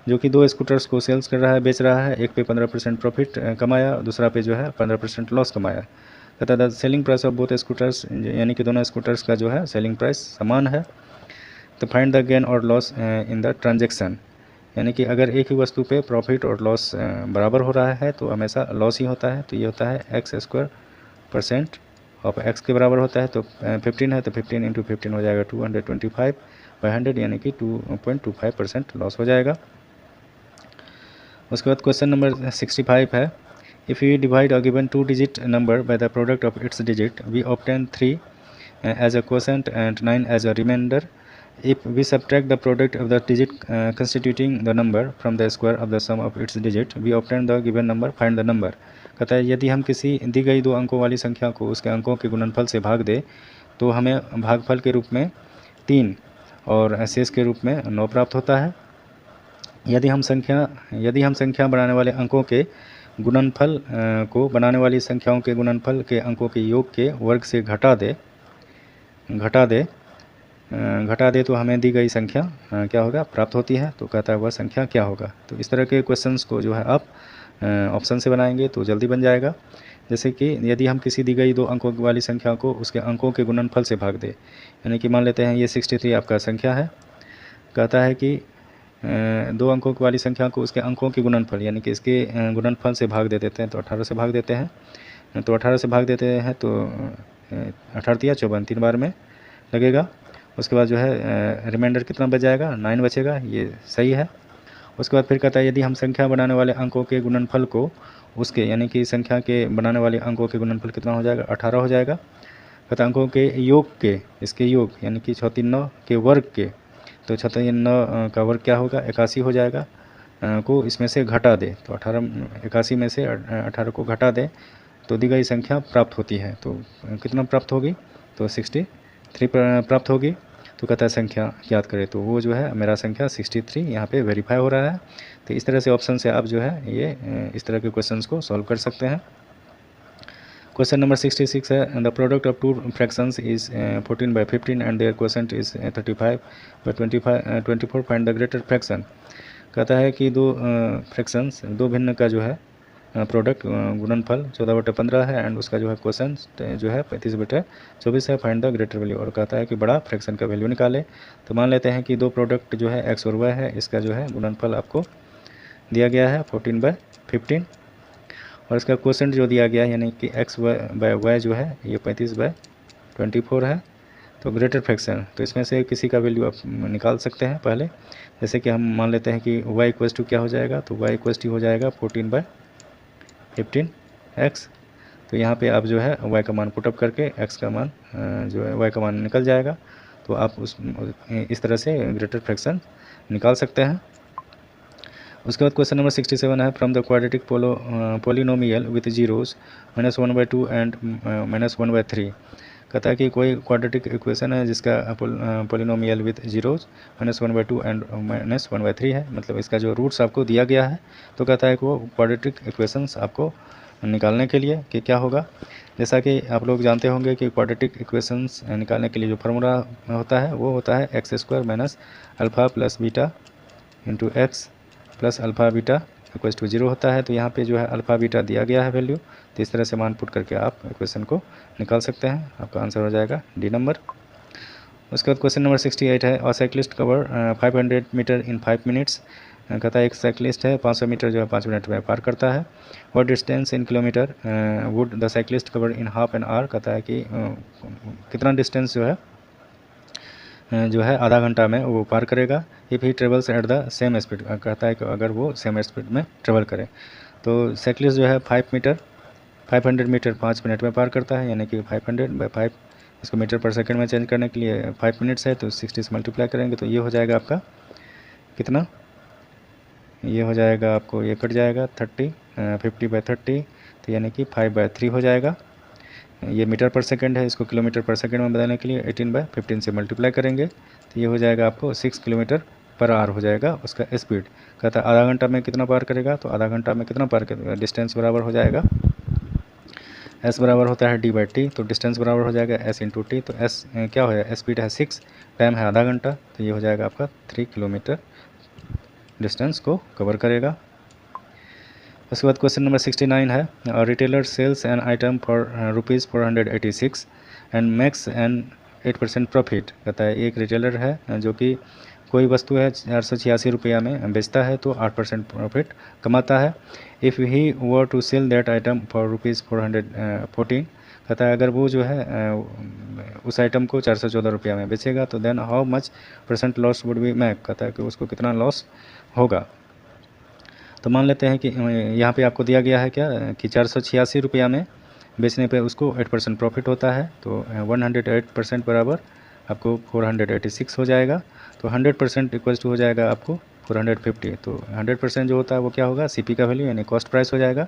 जो कि दो scooters को सेल्स कर रहा है, बेच रहा है, एक पे 15% प्रॉफिट कमाया, दूसरा पे जो है 15% लॉस कमाया। कहता है the selling price of both scooters, यानी कि दोनों स्कूटर्स का जो है सेलिंग प्राइस समान है, तो फाइंड द गेन और लॉस इन द ट्रांजेक्शन, यानी कि अगर एक ही वस्तु पे प्रॉफिट और लॉस बराबर हो रहा है तो हमेशा लॉस ही होता है। तो ये होता है x² ऑफ x के बराबर होता है, तो 15 है तो 15 × 15 हो जाएगा 225/100, यानी कि 2.25% लॉस हो जाएगा। उसके बाद क्वेश्चन नंबर 65 है if you divide a given 2 digit number by the product of its digit we obtain 3 as a quotient and 9 as a remainder. If we subtract the product of the digit constituting the number from the square of the sum of its digit, we obtain the given number. Find the number। कहता है यदि हम किसी दी गई दो अंकों वाली संख्या को उसके अंकों के गुणनफल से भाग दे तो हमें भागफल के रूप में 3 और शेष के रूप में 9 प्राप्त होता है। यदि हम संख्या बनाने वाले अंकों के गुणनफल को बनाने वाली संख्याओं के गुणनफल के अंकों के योग के वर्ग से घटा दे तो हमें दी गई संख्या क्या होगा प्राप्त होती है। तो कहता है वह संख्या क्या होगा। तो इस तरह के क्वेश्चंस को जो है आप ऑप्शन से बनाएंगे तो जल्दी बन जाएगा। जैसे कि यदि हम किसी दी गई दो अंकों वाली संख्या को उसके अंकों के गुणनफल से भाग दे, यानी कि मान लेते हैं ये 63 आपका संख्या है, कहता है कि दो अंकों वाली संख्या को उसके अंकों के गुणनफल यानी कि इसके गुणनफल से भाग दे देते हैं, तो 18 से भाग देते हैं। तो 18 से भाग देते हैं तो 18 या 54 3 बार में लगेगा। उसके बाद जो है रिमाइंडर कितना बच जाएगा 9 बचेगा, ये सही है। उसके बाद फिर कहता है यदि हम संख्या बनाने वाले अंकों के गुणनफल को उसके यानी कि संख्या के बनाने वाले अंकों के गुणनफल कितना हो जाएगा 18 हो जाएगा। कहता है अंकों के योग के इसके योग यानी कि 36 के वर्ग के, तो 36 का वर्ग क्या होगा 81 हो जाएगा, को इसमें से घटा दे तो 81 में से 18 को घटा दे तो दी गई संख्या प्राप्त होती है। तो कितना प्राप्त होगी तो 63 प्राप्त होगी। तो कहता है संख्या याद करें, तो वो जो है मेरा संख्या 63 यहाँ पे वेरीफाई हो रहा है। तो इस तरह से ऑप्शन से आप जो है ये इस तरह के क्वेश्चंस को सॉल्व कर सकते हैं। क्वेश्चन नंबर 66 है the product of two fractions is 14/15 and their quotient is 35/24, find the greater fraction. कहता है कि दो फ्रैक्शंस दो भिन्न का जो है प्रोडक्ट गुणनफल 14/15 है एंड उसका जो है क्वेश्चन जो है 35/24 है, फाइंड द ग्रेटर वैल्यू, और कहता है कि बड़ा फ्रैक्शन का वैल्यू निकाले। तो मान लेते हैं कि दो प्रोडक्ट जो है x और y है, इसका जो है गुणनफल आपको दिया गया है 14/15 और इसका क्वेश्चन जो दिया गया है यानी कि x/y जो है ये 35/24 है। तो ग्रेटर फ्रैक्शन तो इसमें से किसी का वैल्यू आप निकाल सकते हैं पहले। जैसे कि हम मान लेते हैं कि y = क्या हो जाएगा, तो y = हो जाएगा 14/15x। तो यहाँ पे आप जो है y का मान पुटअप करके x का मान जो है y का मान निकल जाएगा। तो आप इस तरह से ग्रेटर फ्रैक्शन निकाल सकते हैं। उसके बाद क्वेश्चन नंबर 67 है from the quadratic polynomial with zeros -1/2 and -1/3। कहता है कि कोई क्वाड्रेटिक इक्वेशन है जिसका पोलिनोमियल विथ जीरोज -1/2 एंड -1/3 है, मतलब इसका जो रूट्स आपको दिया गया है, तो कहता है कि वो क्वाड्रेटिक इक्वेशंस आपको निकालने के लिए कि क्या होगा। जैसा कि आप लोग जानते होंगे कि क्वाड्रेटिक इक्वेशंस निकालने के लिए जो फार्मूला होता है वो होता है x² - alpha plus beta into x plus alpha beta equals to 0 होता है। तो यहाँ पे जो है अल्फ़ा बीटा दिया गया है वैल्यू, तो इस तरह से मान पुट करके आप इक्वेशन को निकाल सकते हैं। आपका आंसर हो जाएगा डी नंबर। उसके बाद क्वेश्चन नंबर 68 है, a cyclist cover 500 metre in 5 minutes. कहता है एक साइक्लिस्ट है 500 मीटर जो है 5 मिनट में पार करता है। What distance in kilometre would the cyclist cover in half an hour. कहता है कि कितना डिस्टेंस जो है आधा घंटा में वो पार करेगा। If he travels at the same speed, कहता है कि अगर वो सेम स्पीड में ट्रेवल करे। तो साइक्लिस्ट जो है 500 मीटर 5 मिनट में पार करता है, यानी कि 500/5 इसको मीटर पर सेकंड में चेंज करने के लिए 5 मिनट्स है, तो 60 से मल्टीप्लाई करेंगे तो ये हो जाएगा आपका कितना, ये हो जाएगा आपको, ये कट जाएगा 50/30, तो यानी कि 5/3 हो जाएगा। ये मीटर पर सेकंड है, इसको किलोमीटर पर सेकंड में बदलने के लिए 18/15 से मल्टीप्लाई करेंगे, तो ये हो जाएगा आपको 6 किलोमीटर पर आवर हो जाएगा उसका स्पीड। कहता है आधा घंटा में कितना पार करेगा, तो आधा घंटा में कितना पार करेगा, डिस्टेंस बराबर हो जाएगा s बराबर होता है d/t, तो डिस्टेंस बराबर हो जाएगा s × t। तो s क्या हो जाएगा, स्पीड है 6, टाइम है आधा घंटा, तो ये हो जाएगा आपका 3 किलोमीटर डिस्टेंस को कवर करेगा। उसके बाद क्वेश्चन नंबर 69 है, retailer sells an item for ₹486 and makes an 8% profit. कहता है एक रिटेलर है जो कि कोई वस्तु है 486 रुपया में बेचता है तो 8% प्रॉफिट कमाता है। If he were to sell that item for ₹414, कहता है अगर वो जो है उस आइटम को 414 रुपया में बेचेगा तो then how much % loss would be make. कहता है कि उसको कितना लॉस होगा। तो मान लेते हैं कि यहाँ पे आपको दिया गया है क्या कि 486 रुपया में बेचने पे उसको 8% प्रॉफिट होता है, तो 108% बराबर आपको 486 हो जाएगा। तो 100% इक्वल्स टू हो जाएगा आपको 450। तो 100% जो होता है वो क्या होगा, सीपी का वैल्यू यानी कॉस्ट प्राइस हो जाएगा।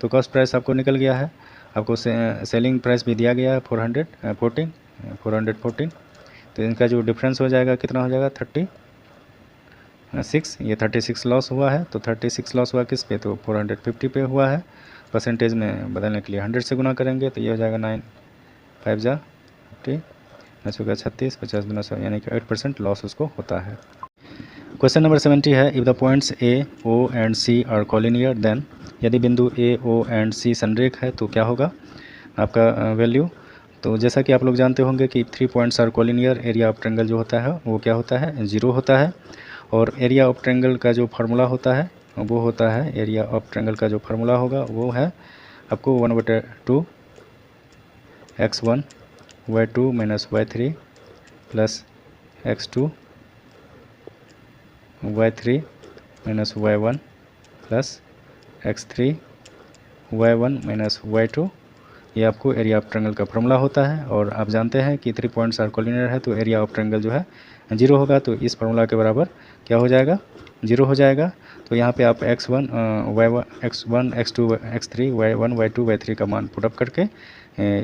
तो कॉस्ट प्राइस आपको निकल गया है, आपको सेलिंग प्राइस भी दिया गया है 414। तो इनका जो डिफरेंस हो जाएगा कितना हो जाएगा 36। ये 36 लॉस हुआ है, तो 36 लॉस हुआ किस पे, तो 450 पे हुआ है। परसेंटेज में बदलने के लिए 100 से गुना करेंगे, तो ये हो जाएगा 9 5 जा 50, 9 36, 50 दूना 100, यानी कि 8% लॉस उसको होता है। क्वेश्चन नंबर 70 है, if the points A, O and C are collinear then, यदि बिंदु ए, ओ एंड सी संरेख है तो क्या होगा आपका वैल्यू। तो जैसा कि आप लोग जानते होंगे कि 3 points are collinear, area of triangle जो होता है वो क्या होता है, 0 होता है। और एरिया ऑफ ट्रायंगल का जो फार्मूला होता है वो होता है, एरिया ऑफ ट्रायंगल का जो फार्मूला होगा वो है आपको 1/2 x1 y2 - y3 plus x2 y3 - y1 plus x3 y1 - y2। ये आपको एरिया ऑफ ट्रायंगल का फार्मूला होता है। और आप जानते हैं कि 3 पॉइंट्स आर कोलिनियर है तो एरिया ऑफ ट्रायंगल जो है 0 होगा, तो इस फार्मूला के बराबर क्या हो जाएगा, 0 हो जाएगा। तो यहाँ पे आप x1 x2 x3 y1 y2 y3 का मान पुटअप करके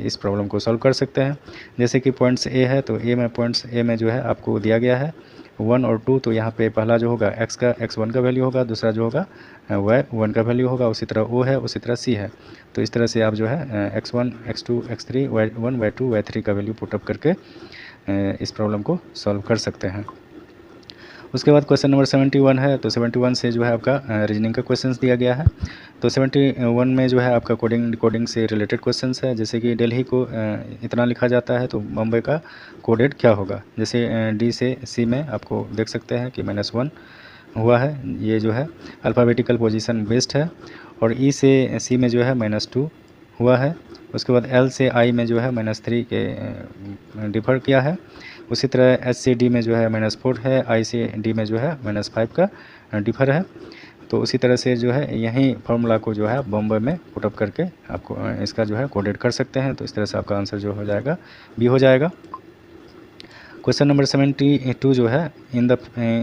इस प्रॉब्लम को सॉल्व कर सकते हैं। जैसे कि पॉइंट्स ए है, तो पॉइंट्स ए में जो है आपको दिया गया है 1 और 2, तो यहाँ पे पहला जो होगा x1 का वैल्यू होगा, दूसरा जो होगा y1 का वैल्यू होगा, उसी तरह o है, उसी तरह c है। तो इस तरह से आप जो है x1 x2 x3 y1 y2 y3 का वैल्यू पुटअप करके इस प्रॉब्लम को सॉल्व कर सकते हैं। उसके बाद क्वेश्चन नंबर 71 है, तो 71 से जो है आपका रीजनिंग का क्वेश्चंस दिया गया है। तो 71 में जो है आपका कोडिंग डिकोडिंग से रिलेटेड क्वेश्चंस है। जैसे कि दिल्ली को इतना लिखा जाता है तो मुंबई का कोडेड क्या होगा। जैसे डी से सी में आपको देख सकते हैं कि -1 हुआ है, ये जो है अल्फ़ाबेटिकल पोजीशन बेस्ड है। और ई से सी में जो है -2 हुआ है। उसके बाद एल से आई में जो है -3 के डिफर किया है। उसी तरह एच से डी में जो है -4 है, आई से डी में जो है -5 का डिफर है। तो उसी तरह से जो है यही फार्मूला को जो है बॉम्बे में पुटअप करके आपको इसका जो है कोडेड कर सकते हैं। तो इस तरह से आपका आंसर जो हो जाएगा बी हो जाएगा। क्वेश्चन नंबर 72 जो है, in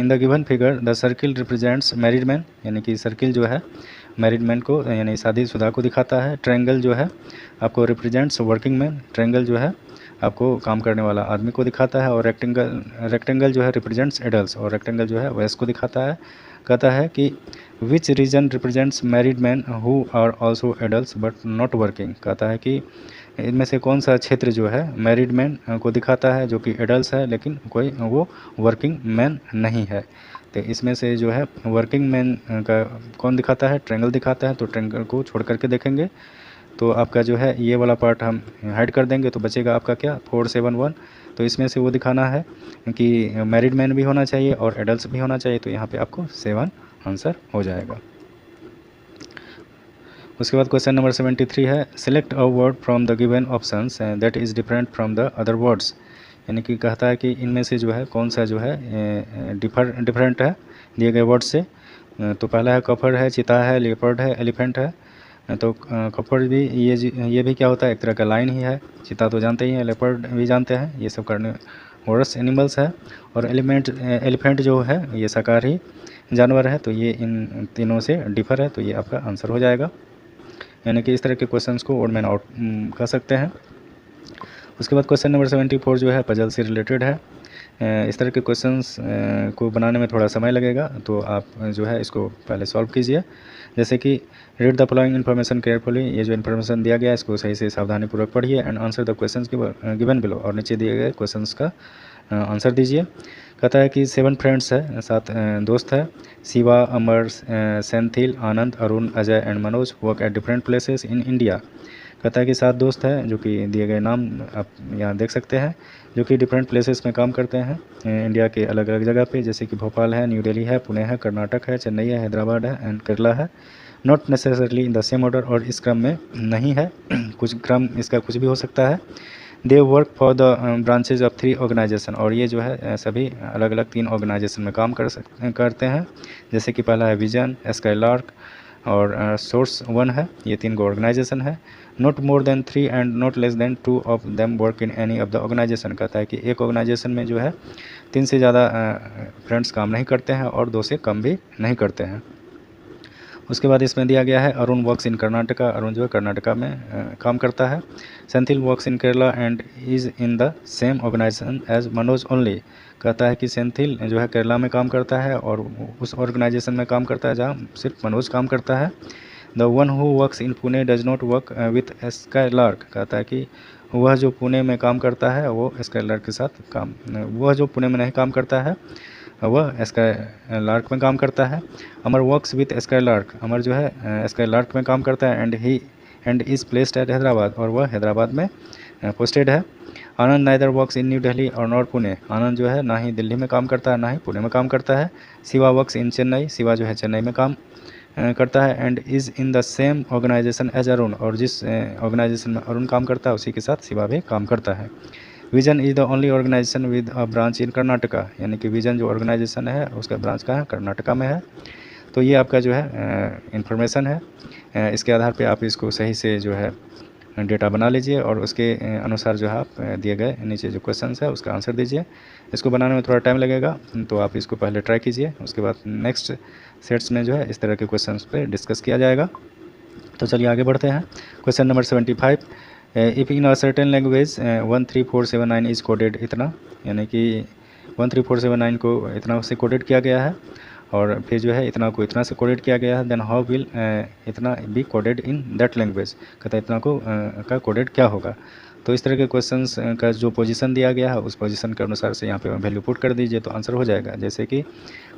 the given figure the circle represents married man, यानी कि सर्किल जो है मैरिड मैन को यानी शादीशुदा को दिखाता है। ट्रायंगल जो है आपको रिप्रेजेंट्स वर्किंग मैन, ट्रायंगल जो है आपको काम करने वाला आदमी को दिखाता है, और रेक्टेंगल जो है रिप्रेजेंट्स एडल्ट्स, और रेक्टेंगल जो है वयस्क को दिखाता है। कहता है कि which region represents married man who are also adults but not working. कहता है कि इनमें से कौन सा क्षेत्र जो है मैरिड मैन को दिखाता है जो कि एडल्ट है लेकिन कोई वो वर्किंग मैन नहीं है। तो इसमें से जो है वर्किंग मैन का कौन दिखाता है, ट्रायंगल दिखाता है। तो ट्रायंगल को छोड़ करके देखेंगे तो आपका जो है ये वाला पार्ट हम हाइड कर देंगे, तो बचेगा आपका क्या 471। तो इसमें से वो दिखाना है कि मैरिड मैन भी होना चाहिए और एडल्ट भी होना चाहिए, तो यहाँ पे आपको 7 आंसर हो जाएगा। उसके बाद क्वेश्चन नंबर 73 है, select a word from the given options that is different from the other words. यानी कि कहता है कि इनमें से जो है कौन सा जो है डिफरेंट है दिए गए वर्ड से। तो पहला है कफर है, चिता है, लेपर्ड है, एलिफेंट है। तो कफर भी ये भी क्या होता है, एक तरह का लाइन ही है। चिता तो जानते ही हैं, लेपर्ड भी जानते हैं, ये सब करने हॉर्स एनिमल्स है। और एलिफेंट जो है ये शाकाहारी जानवर है। तो ये इन तीनों से डिफर है, तो ये आपका आंसर हो जाएगा। यानी कि इस तरह के क्वेश्चंस को ओड मैन आउट कर सकते हैं। उसके बाद क्वेश्चन नंबर 74 जो है पजल से रिलेटेड है। इस तरह के क्वेश्चंस को बनाने में थोड़ा समय लगेगा, तो आप जो है इसको पहले सॉल्व कीजिए। जैसे कि read the following information carefully, ये जो इन्फॉर्मेशन दिया गया है इसको सही से सावधानीपूर्वक पढ़िए and answer the questions given below, और नीचे दिए गए क्वेश्चंस का आंसर दीजिए। कहता है कि 7 फ्रेंड्स है, 7 दोस्त है। Shiva, Amar, Senthil, Anand, Arun, Ajay and Manoj work at different places in India. कहता है कि 7 दोस्त हैं जो कि दिए गए नाम आप यहाँ देख सकते हैं, जो कि डिफरेंट प्लेसेस में काम करते हैं इंडिया के अलग अलग जगह पे, जैसे कि भोपाल है, न्यू दिल्ली है, पुणे है, कर्नाटक है, चेन्नई है, हैदराबाद है एंड केरला है। Not necessarily in the same order, और इस क्रम में नहीं है, कुछ क्रम इसका कुछ भी हो सकता है। They work for the branches of 3 organization, और ये जो है सभी अलग अलग 3 ऑर्गेनाइजेशन में काम करते हैं। जैसे कि पहला है विजन, स्काईलार्क और सोर्स 1 है, ये 3 को ऑर्गेनाइजेशन है। Not more than 3 and not less than 2 of them work in any of the organization. कहता है कि एक ऑर्गेनाइजेशन में जो है 3 से ज़्यादा फ्रेंड्स काम नहीं करते हैं और 2 से कम भी नहीं करते हैं। उसके बाद इसमें दिया गया है अरुण वर्क्स इन कर्नाटका, अरुण जो है कर्नाटका में काम करता है। Senthil works in Kerala and is in the same organization as Manoj only. कहता है कि सेंथिल जो है केरला में काम करता है और उस ऑर्गेनाइजेशन में काम करता है जहाँ सिर्फ मनोज काम करता है। The one who works in Pune does not work with skylark. कहता है कि वह जो पुणे में काम करता है वो स्काईलार्क के साथ वह जो पुणे में नहीं काम करता है वह स्काईलार्क में काम करता है। Amar works with Skylark, Amar जो है स्काईलार्क में काम करता है and is placed at Hyderabad, और वह हैदराबाद में पोस्टेड है। Anand neither works in New Delhi और नॉट पुणे, आनंद जो है ना ही दिल्ली में काम करता है ना ही पुणे में काम करता है। शिवा वर्क्स इन चेन्नई, शिवा जो है चेन्नई में काम करता है and is in the same organization as Arun, और जिस ऑर्गेनाइजेशन में अरुण काम करता है उसी के साथ शिवा भी काम करता है। Vision is the only organization with a branch in Karnataka, यानी कि विजन जो ऑर्गेनाइजेशन है उसका ब्रांच कहाँ है, कर्नाटका में है। तो ये आपका जो है इन्फॉर्मेशन है, इसके आधार पे आप इसको सही से जो है डेटा बना लीजिए और उसके अनुसार जो है आप दिए गए नीचे जो क्वेश्चंस है उसका आंसर दीजिए। इसको बनाने में थोड़ा टाइम लगेगा, तो आप इसको पहले ट्राई कीजिए, उसके बाद नेक्स्ट सेट्स में जो है इस तरह के क्वेश्चंस पे डिस्कस किया जाएगा। तो चलिए आगे बढ़ते हैं। Question number 75, if in a certain language 13479 is coded इतना, यानी कि 13479 को इतना से कोडेड किया गया है और फिर जो है इतना को इतना से कोडेड किया गया है, देन हाउ विल इतना be coded in that language. कहता है इतना को का कोडेड क्या होगा। तो इस तरह के क्वेश्चंस का जो पोजीशन दिया गया है उस पोजीशन के अनुसार से यहाँ पे वैल्यू पुट कर दीजिए तो आंसर हो जाएगा। जैसे कि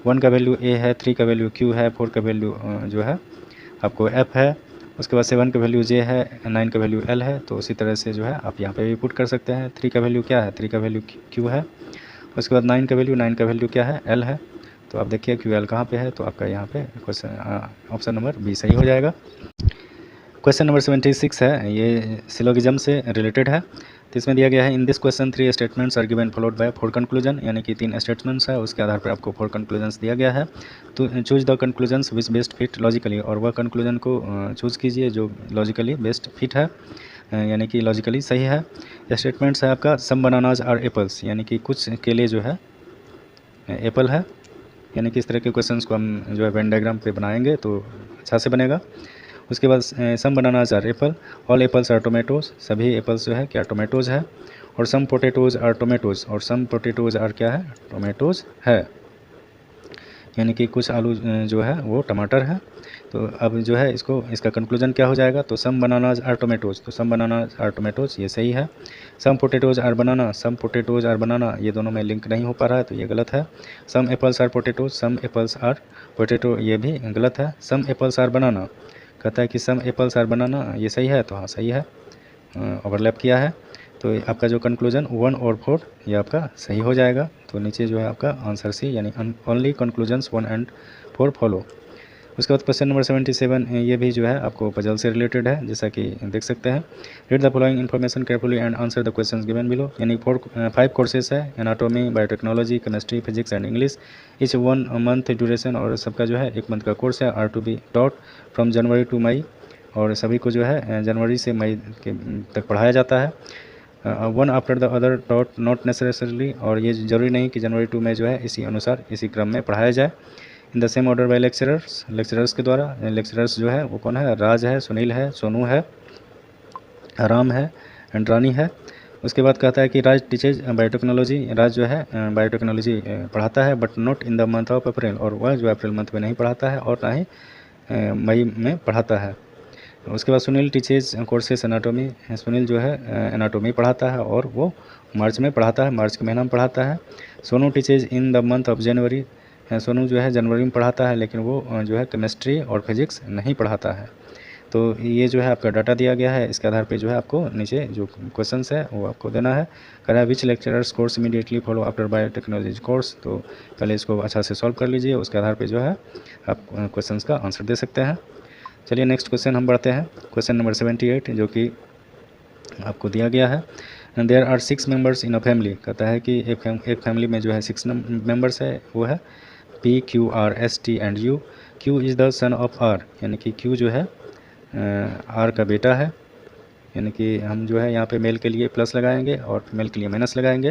1 का वैल्यू ए है, 3 का वैल्यू क्यू है, 4 का वैल्यू जो है आपको एफ है, उसके बाद 7 का वैल्यू जे है, 9 का वैल्यू एल है। तो उसी तरह से जो है आप यहाँ पे भी पुट कर सकते हैं। 3 का वैल्यू क्या है, 3 का वैल्यू क्यू है, उसके बाद 9 का वैल्यू क्या है, एल है। तो आप देखिए क्यू एल कहाँ पे है, तो आपका यहाँ पे क्वेश्चन ऑप्शन नंबर बी सही हो जाएगा। क्वेश्चन नंबर 76 है, ये सिलोगिज्म से रिलेटेड है। तो इसमें दिया गया है in this question 3 statements are given followed by 4 conclusion, यानी कि 3 स्टेटमेंट्स है उसके आधार पर आपको 4 कंक्लूजन्स दिया गया है। तो choose the conclusions which best fit logically, और वह कंक्लूजन को चूज़ कीजिए जो लॉजिकली बेस्ट फिट है, यानी कि लॉजिकली सही है। स्टेटमेंट्स है आपका सम बनानाज आर एप्पल्स, यानी कि कुछ केले जो है एप्पल है, यानी कि इस तरह के क्वेश्चंस को हम जो है वेन डायग्राम पे बनाएंगे तो अच्छा से बनेगा। उसके बाद some bananas are apple, all apples are tomatoes, सभी एप्पल्स जो है क्या टोमेटोज है। और सम पोटैटोज़ आर टोमेटोज़, और सम पोटैटोज़ आर क्या है, टोमेटोज़ है, यानी कि कुछ आलू जो है वो टमाटर है। तो अब जो है इसका कंक्लूजन क्या हो जाएगा, तो सम बनानाज आर टोमेटोज़, तो सम बनानाज आर टोमेटोज़ ये सही है। Some potatoes are banana, some potatoes are banana, ये दोनों में लिंक नहीं हो पा रहा है तो ये गलत है। Some apples are potatoes, some apples are potato, ये भी गलत है। सम एप्पल्स आर बनाना, कहता है कि सम एप्पल्स आर बनाना, ये सही है, तो हाँ सही है, ओवरलैप किया है। तो आपका जो कंक्लूजन 1 और 4 ये आपका सही हो जाएगा। तो नीचे जो है आपका आंसर सी, यानी ओनली कंक्लूजन्स 1 एंड 4 फॉलो। उसके बाद क्वेश्चन नंबर 77, ये भी जो है आपको पजल से रिलेटेड है, जैसा कि देख सकते हैं। Read the following information carefully and answer the questions given below, यानी 5 कोर्सेस है, anatomy, biotechnology, chemistry, physics and English, each 1 month duration, और सबका जो है 1 मंथ का कोर्स है, are to be taught from January to May, और सभी को जो है जनवरी से मई के तक पढ़ाया जाता है। 1 after the other taught not necessarily, और ये जरूरी नहीं कि जनवरी टू में जो है इसी अनुसार इसी क्रम में पढ़ाया जाए। इन the same order by lecturers, lecturers के द्वारा, लेक्चरर्स जो है वो कौन है, राज है, सुनील है, सोनू है, राम है एंड रानी है। उसके बाद कहता है कि राज टीचेज बायोटेक्नोलॉजी, राज जो है बायोटेक्नोलॉजी पढ़ाता है, but not in the month of April, और वह जो अप्रैल मंथ में नहीं पढ़ाता है और ना ही मई में पढ़ाता है। उसके बाद Sunil teaches courses anatomy, Sunil जो है एनाटॉमी पढ़ाता है और वो मार्च में पढ़ाता है, मार्च के महीना में पढ़ाता है। Sonu teaches in the month of January, Sonu जो है जनवरी में पढ़ाता है, लेकिन वो जो है केमिस्ट्री और फिजिक्स नहीं पढ़ाता है। तो ये जो है आपका डाटा दिया गया है, इसके आधार पे जो है आपको नीचे जो क्वेश्चंस है वो आपको देना है। कह रहा है which lecturers course immediately follow after biotechnology course, तो पहले इसको अच्छा से सॉल्व कर लीजिए, उसके आधार पे जो है आप क्वेश्चंस का आंसर दे सकते हैं। चलिए नेक्स्ट क्वेश्चन हम बढ़ते हैं, क्वेश्चन नंबर 78, जो कि आपको दिया गया है। There are 6 members in a family, कहता है कि एक फैमिली में जो है 6 मेंबर्स है, वो है P, Q, R, S, T and U। Q is the son of R, यानी कि Q जो है R का बेटा है, यानी कि हम जो है यहाँ पे मेल के लिए प्लस लगाएंगे और फीमेल के लिए माइनस लगाएंगे।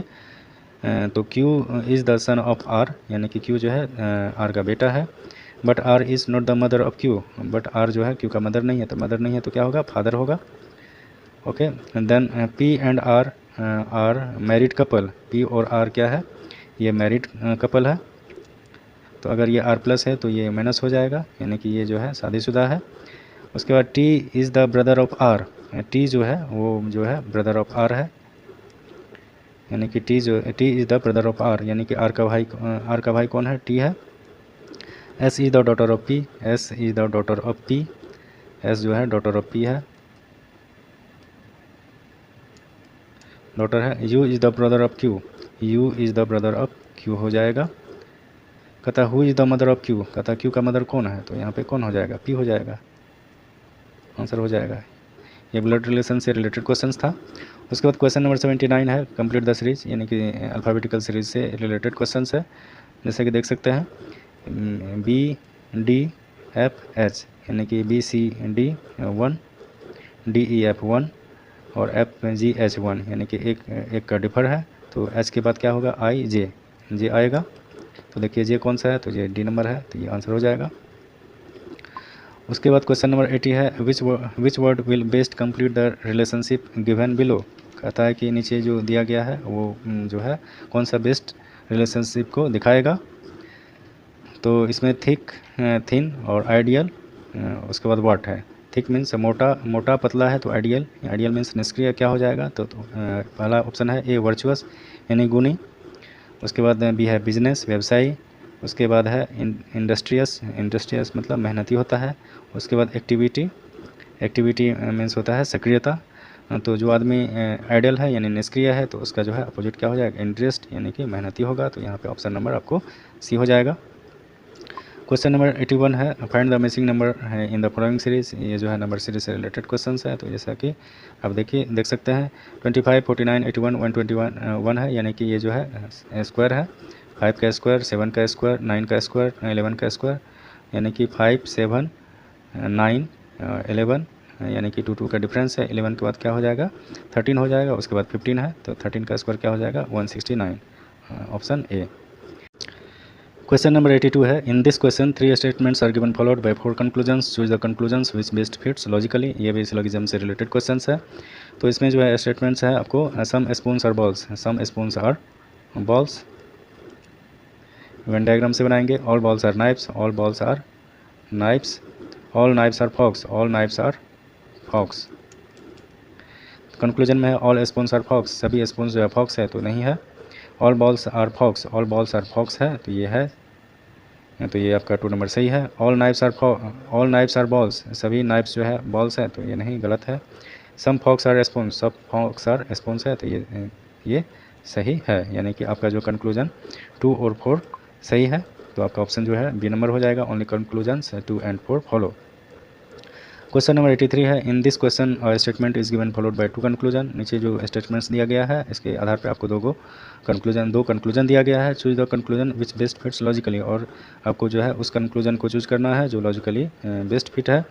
तो Q is the son of R, यानी कि Q जो है R का बेटा है। But R is not the mother of Q, but R जो है Q का मदर नहीं है, तो मदर नहीं है तो क्या होगा, फादर होगा। Okay, then P and R are married couple, P और R क्या है, ये मैरिड कपल है। तो अगर ये R प्लस है तो ये माइनस हो जाएगा, यानी कि ये जो है शादीशुदा है। उसके बाद T is the brother of R, T जो है वो जो है ब्रदर ऑफ R है, यानी कि T is the brother of R, यानी कि R का भाई कौन है, T है। S is the daughter of P, S is the daughter of P, S जो है डॉटर ऑफ P है, डॉटर है। U is the brother of Q, U is the brother of Q हो जाएगा। कहता who is the mother of Q, कहता Q का mother कौन है, तो यहाँ पे कौन हो जाएगा, P हो जाएगा, आंसर हो जाएगा। ये ब्लड रिलेशन से रिलेटेड क्वेश्चन था। उसके बाद क्वेश्चन नंबर 79 है, कंप्लीट द सीरीज, यानी कि अल्फ़ाबेटिकल सीरीज से रिलेटेड क्वेश्चन है, जैसे कि देख सकते हैं BDFH, यानी कि BCD 1, DEF 1 और FGH 1, यानी कि एक का डिफर है, तो H के बाद क्या होगा, J आएगा। तो देखिए J कौन सा है, तो ये D नंबर है, तो ये आंसर हो जाएगा। उसके बाद क्वेश्चन नंबर 80 है, which word will best complete the relationship given below, कहता है कि नीचे जो दिया गया है वो जो है कौन सा बेस्ट रिलेशनशिप को दिखाएगा। तो इसमें थिक, थिन और आइडियल, उसके बाद व्हाट है। थिक मीन्स मोटा पतला है तो आइडियल मीन्स निष्क्रिय, क्या हो जाएगा, तो पहला ऑप्शन है ए वर्चुअस यानी गुणी। उसके बाद बी है बिजनेस व्यवसायी। उसके बाद है इंडस्ट्रियस मतलब मेहनती होता है। उसके बाद एक्टिविटी मीन्स होता है सक्रियता। तो जो आदमी आइडियल है यानी निष्क्रिय है तो उसका जो है अपोजिट क्या हो जाएगा, इंटरेस्ट यानी कि मेहनती होगा। तो यहाँ पे ऑप्शन नंबर आपको सी हो जाएगा। क्वेश्चन नंबर 81 है, फाइंड द मिसिंग नंबर है इन द फॉलोइंग सीरीज। ये जो है नंबर सीरीज से रिलेटेड क्वेश्चन है। तो जैसा कि आप देख सकते हैं 25, 49, 81, 121 है, यानी कि ये जो है स्क्वायर है। 5 का स्क्वायर, 7 का स्क्वायर, 9 का स्क्वायर, 11 का स्क्वायर, यानी कि 5, 7, 9, 11, यानी कि 2 का डिफरेंस है। 11 के बाद क्या हो जाएगा, 13 हो जाएगा। उसके बाद 15 है तो 13 का स्क्वायर क्या हो जाएगा, 169, ऑप्शन ए। क्वेश्चन नंबर 82 है, in this question 3 statements are given followed by 4 conclusions, choose the conclusions which best fits logically. ये भी सिलोगिज्म से रिलेटेड क्वेश्चंस है। तो इसमें जो है स्टेटमेंट्स है आपको, some spoons are balls, some spoons are balls, Venn diagram से बनाएंगे। All balls are knives, all balls are knives, all knives are forks, all knives are forks. Conclusion में है ऑल स्पून्स आर फॉक्स, सभी spoons जो है forks है, तो नहीं है। All balls are forks, all balls are forks है, तो ये है, तो ये आपका 2 नंबर सही है। ऑल नाइफ्स आर बॉल्स, सभी नाइफ्स जो है बॉल्स है, तो ये नहीं, गलत है। सम फॉक्स आर स्पून्स, सब फॉक्स आर स्पून्स है, तो ये सही है, यानी कि आपका जो कंक्लूजन 2 और 4 सही है। तो आपका ऑप्शन जो है बी नंबर हो जाएगा। Only conclusions 2 and 4 follow. Question number 83 है, in this question statement is given followed by 2 conclusion. नीचे जो स्टेटमेंट्स दिया गया है इसके आधार पर आपको दो कंक्लूजन दिया गया है। Choose the conclusion which best fits logically, और आपको जो है उस कंक्लूजन को चूज करना है जो लॉजिकली बेस्ट फिट है।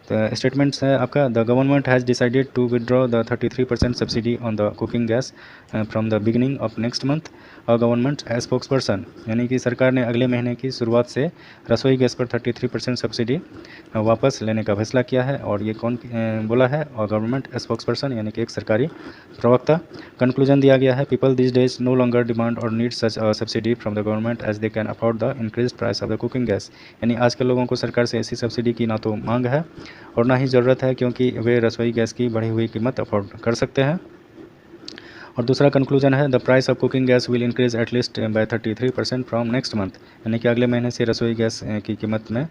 तो स्टेटमेंट्स है आपका, the government has decided to withdraw the 33% subsidy on the cooking gas from the beginning of next month और गवर्नमेंट स्पोक्स पर्सन, यानी कि सरकार ने अगले महीने की शुरुआत से रसोई गैस पर 33% सब्सिडी वापस लेने का फैसला किया है। और ये कौन बोला है? और गवर्नमेंट स्पोक्स पर्सन, यानी कि एक सरकारी प्रवक्ता। कंक्लूजन दिया गया है, people these days no longer demand और need such subsidy from the government as they can afford the increase price of the cooking gas, यानी आजकल लोगों को सरकार से ऐसी सब्सिडी की ना तो मांग है और ना ही ज़रूरत है, क्योंकि वे रसोई गैस की बढ़ी हुई कीमत अफोर्ड कर सकते हैं। और दूसरा कंक्लूजन है, the price of cooking gas will increase at least by 33% from next month, यानी कि अगले महीने से रसोई गैस की कीमत में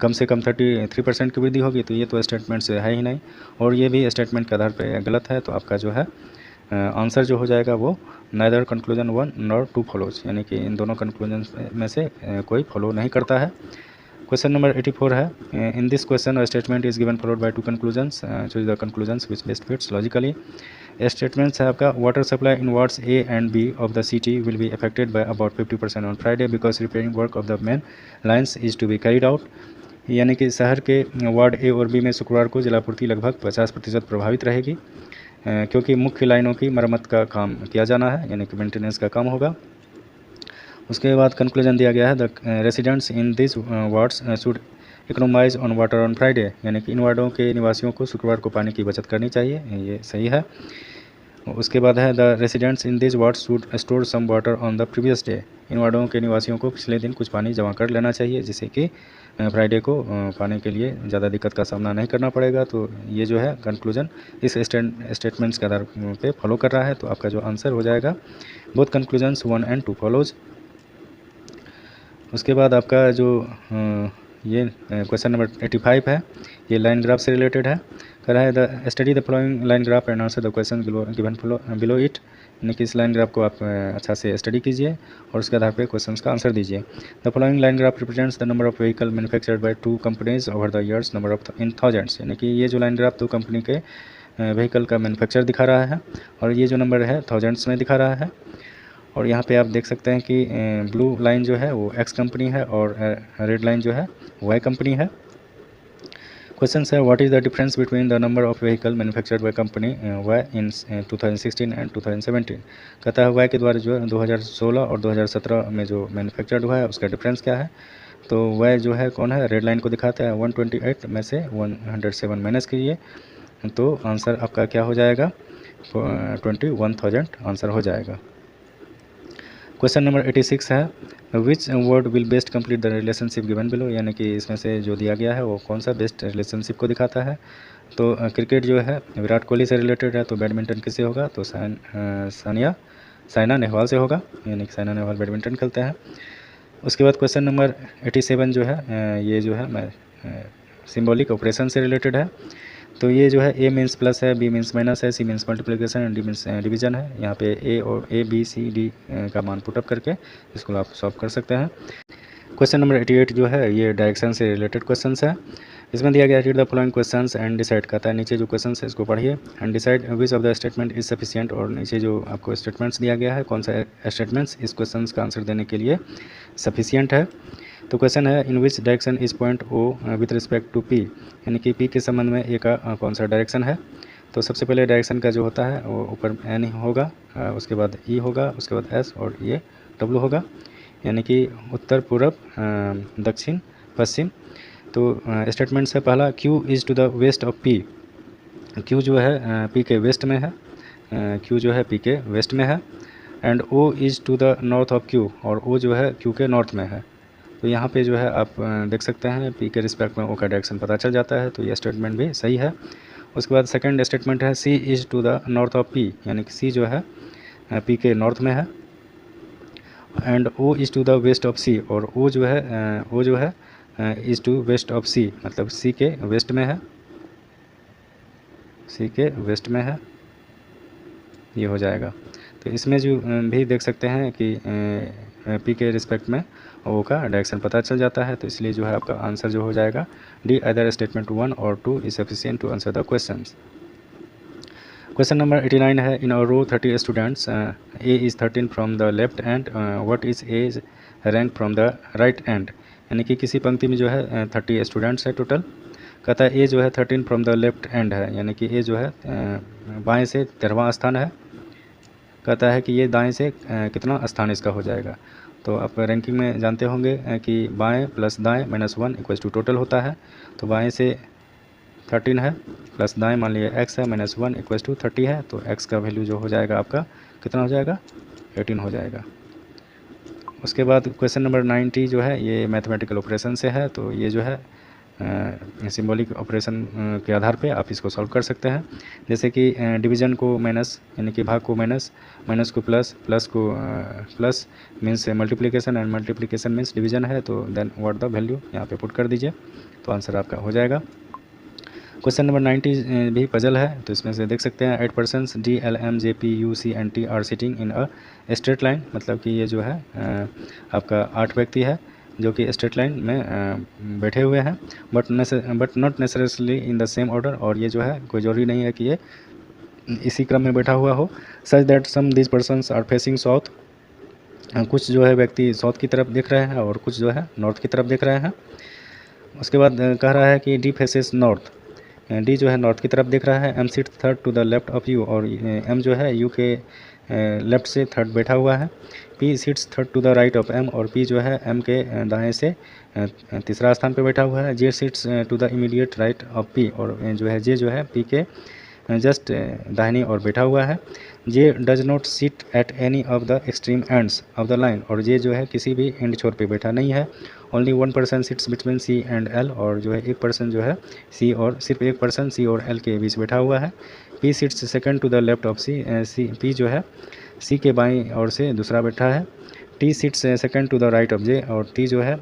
कम से कम 33% की वृद्धि होगी। तो ये तो स्टेटमेंट से है ही नहीं, और ये भी स्टेटमेंट के आधार पर गलत है। तो आपका जो है आंसर जो हो जाएगा वो नाइदर कंक्लूजन 1 नॉर 2 फॉलोज, यानी कि इन दोनों कंक्लूजन में से कोई फॉलो नहीं करता है। क्वेश्चन नंबर 84 है, in this question statement is given followed by 2 conclusions, choose the conclusions which best fits logically. Statements है आपका, water supply in wards A and B of the city will be affected by about 50% on Friday because repairing work of the main lines is to be carried out, यानी कि शहर के ward ए और B में शुक्रवार को जलापूर्ति लगभग 50% प्रभावित रहेगी, क्योंकि मुख्य लाइनों की मरम्मत का काम किया जाना है, यानी कि मेंटेनेंस का काम होगा। उसके बाद कंक्लूजन दिया गया है, the residents in this wards should economize on water on Friday, यानी कि इन वार्डों के निवासियों को शुक्रवार को पानी की बचत करनी चाहिए, ये सही है। उसके बाद है, the residents in this wards should store some water on the previous day, इन वार्डों के निवासियों को पिछले दिन कुछ पानी जमा कर लेना चाहिए, जिससे कि फ्राइडे को पानी के लिए ज़्यादा दिक्कत का सामना नहीं करना पड़ेगा। तो ये जो है कंक्लूजन इस स्टेटमेंट्स के आधार पे फॉलो कर रहा है। तो आपका जो आंसर हो जाएगा बोथ कंक्लूजन्स 1 and 2 फॉलोज। उसके बाद आपका जो ये क्वेश्चन नंबर 85 है, ये लाइन ग्राफ से रिलेटेड है। कह रहा है, the study the following line graph and answer the question given below it, यानी कि इस लाइन ग्राफ को आप अच्छा से स्टडी कीजिए और उसके आधार पर क्वेश्चंस का आंसर दीजिए। The following line graph represents the number of vehicle manufactured bye 2 companies over the years, number of in thousands, यानी कि ये जो लाइन ग्राफ 2 कंपनी के व्हीकल का मैन्युफैक्चर दिखा रहा है, और ये जो नंबर है थाउजेंड्स में दिखा रहा है। और यहाँ पे आप देख सकते हैं कि ब्लू लाइन जो है वो एक्स कंपनी है और रेड लाइन जो है वाई कंपनी है। क्वेश्चन है, what is the difference between the number of vehicle manufactured by company Y in 2016 and 2017। कहता है वाई के द्वारा जो है 2016 और 2017 में जो मैन्युफैक्चर्ड हुआ है उसका डिफरेंस क्या है। तो वाई जो है कौन है, रेड लाइन को दिखाता है। 128 में से 107 माइनस कीजिए, तो आंसर आपका क्या हो जाएगा, 21,000 आंसर हो जाएगा। क्वेश्चन नंबर 86 है, which word will best complete the relationship given below, यानी कि इसमें से जो दिया गया है वो कौन सा बेस्ट रिलेशनशिप को दिखाता है। तो क्रिकेट जो है विराट कोहली से रिलेटेड है, तो बैडमिंटन किससे होगा, तो साइना नेहवाल से होगा, यानी कि साइना नेहवाल बैडमिंटन खेलते हैं। उसके बाद क्वेश्चन नंबर 87 जो है ये जो है सिम्बॉलिक ऑपरेशन से रिलेटेड है। तो ये जो है ए मीन्स प्लस है, बी मीन्स माइनस है, C means multiplication and D means division है। यहाँ पे ए और ए बी सी डी का मान पुटअप करके इसको आप सॉल्व कर सकते हैं। क्वेश्चन नंबर 88 जो है ये डायरेक्शन से रिलेटेड क्वेश्चन है। इसमें दिया गया read the following questions and decide, कहता है नीचे जो क्वेश्चन है इसको पढ़िए and decide which of the statement is sufficient, और नीचे जो आपको स्टेटमेंट्स दिया गया है कौन सा स्टेटमेंट्स इस क्वेश्चन का आंसर देने के लिए सफिशिएंट है। तो क्वेश्चन है, in which direction is point O with respect to P, यानी कि पी के संबंध में ए का कौन सा डायरेक्शन है। तो सबसे पहले डायरेक्शन का जो होता है वो ऊपर एन होगा, उसके बाद ई होगा, उसके बाद एस और ये डब्ल्यू होगा, यानी कि उत्तर, पूरब, दक्षिण, पश्चिम। तो स्टेटमेंट्स है पहला, Q is to the west of P। Q जो है P के वेस्ट में है, Q जो है P के वेस्ट में है। And O is to the north of Q, और O जो है Q के नॉर्थ में है। तो यहाँ पे जो है आप देख सकते हैं P के रिस्पेक्ट में O का डायरेक्शन पता चल जाता है, तो ये स्टेटमेंट भी सही है। उसके बाद सेकंड स्टेटमेंट है C is to the north of P, यानी कि C जो है P के नॉर्थ में है। And O is to the west of C, और O जो है is to west of C, मतलब C के वेस्ट में है, C के वेस्ट में है, ये हो जाएगा। तो इसमें जो भी देख सकते हैं कि P के रिस्पेक्ट में O का डायरेक्शन पता चल जाता है, तो इसलिए जो है आपका आंसर जो हो जाएगा डी, अदर स्टेटमेंट 1 और 2 is sufficient to answer the questions. Question number 89 है, in a row 30 students, A is 13 from the left end, what is A rank from the right end. यानी कि किसी पंक्ति में जो है 30 स्टूडेंट्स है टोटल, कहता है A जो है 13 फ्रॉम द लेफ्ट एंड है, यानी कि A जो है बाएं से 13वां स्थान है। कहता है कि ये दाएं से कितना स्थान इसका हो जाएगा। तो आप रैंकिंग में जानते होंगे कि बाएं प्लस दाएं -1 इक्वल्स टू टोटल होता है। तो बाएं से 13 है प्लस दाएं मान लिया x है -1 इक्वल्स टू 30 है, तो x का वैल्यू जो हो जाएगा आपका कितना हो जाएगा, 18 हो जाएगा। उसके बाद क्वेश्चन नंबर 90 जो है ये मैथमेटिकल ऑपरेशन से है, तो ये जो है सिंबॉलिक ऑपरेशन के आधार पे आप इसको सॉल्व कर सकते हैं। जैसे कि डिवीज़न को माइनस, यानी कि भाग को माइनस, माइनस को प्लस, प्लस को plus means multiplication, and multiplication means division है, तो देन व्हाट द वैल्यू यहाँ पे पुट कर दीजिए, तो आंसर आपका हो जाएगा। क्वेश्चन नंबर 90 भी पजल है, तो इसमें से देख सकते हैं 8 persons D, L, M, J, P, U, C and T are sitting in a straight line, मतलब कि ये जो है आपका 8 व्यक्ति है जो कि स्ट्रेट लाइन में बैठे हुए हैं, but not necessarily in the same order, और ये जो है कोई ज़रूरी नहीं है कि ये इसी क्रम में बैठा हुआ हो। Such that some these persons are facing south, कुछ जो है व्यक्ति साउथ की तरफ देख रहे हैं और कुछ जो है नॉर्थ की तरफ देख रहे हैं। उसके बाद कह रहा है कि D फेसेस नॉर्थ, D जो है नॉर्थ की तरफ देख रहा है। M seat third to the left of U, और M जो है U के लेफ्ट से थर्ड बैठा हुआ है। P seats third to the right of M, और P जो है M के दाएं से तीसरा स्थान पर बैठा हुआ है। J seats to the immediate right of P, और जो है J जो है P के जस्ट दाहिनी ओर बैठा हुआ है। J does not sit at any of the extreme ends of the line, और J जो है किसी भी एंड छोर पे बैठा नहीं है। Only 1 person sits between C and L, और जो है एक पर्सन जो है C और सिर्फ एक पर्सन C और L के बीच बैठा हुआ है। P sits second to the left of P जो है C के बाईं ओर से दूसरा बैठा है। T sits second to the right of J, और T जो है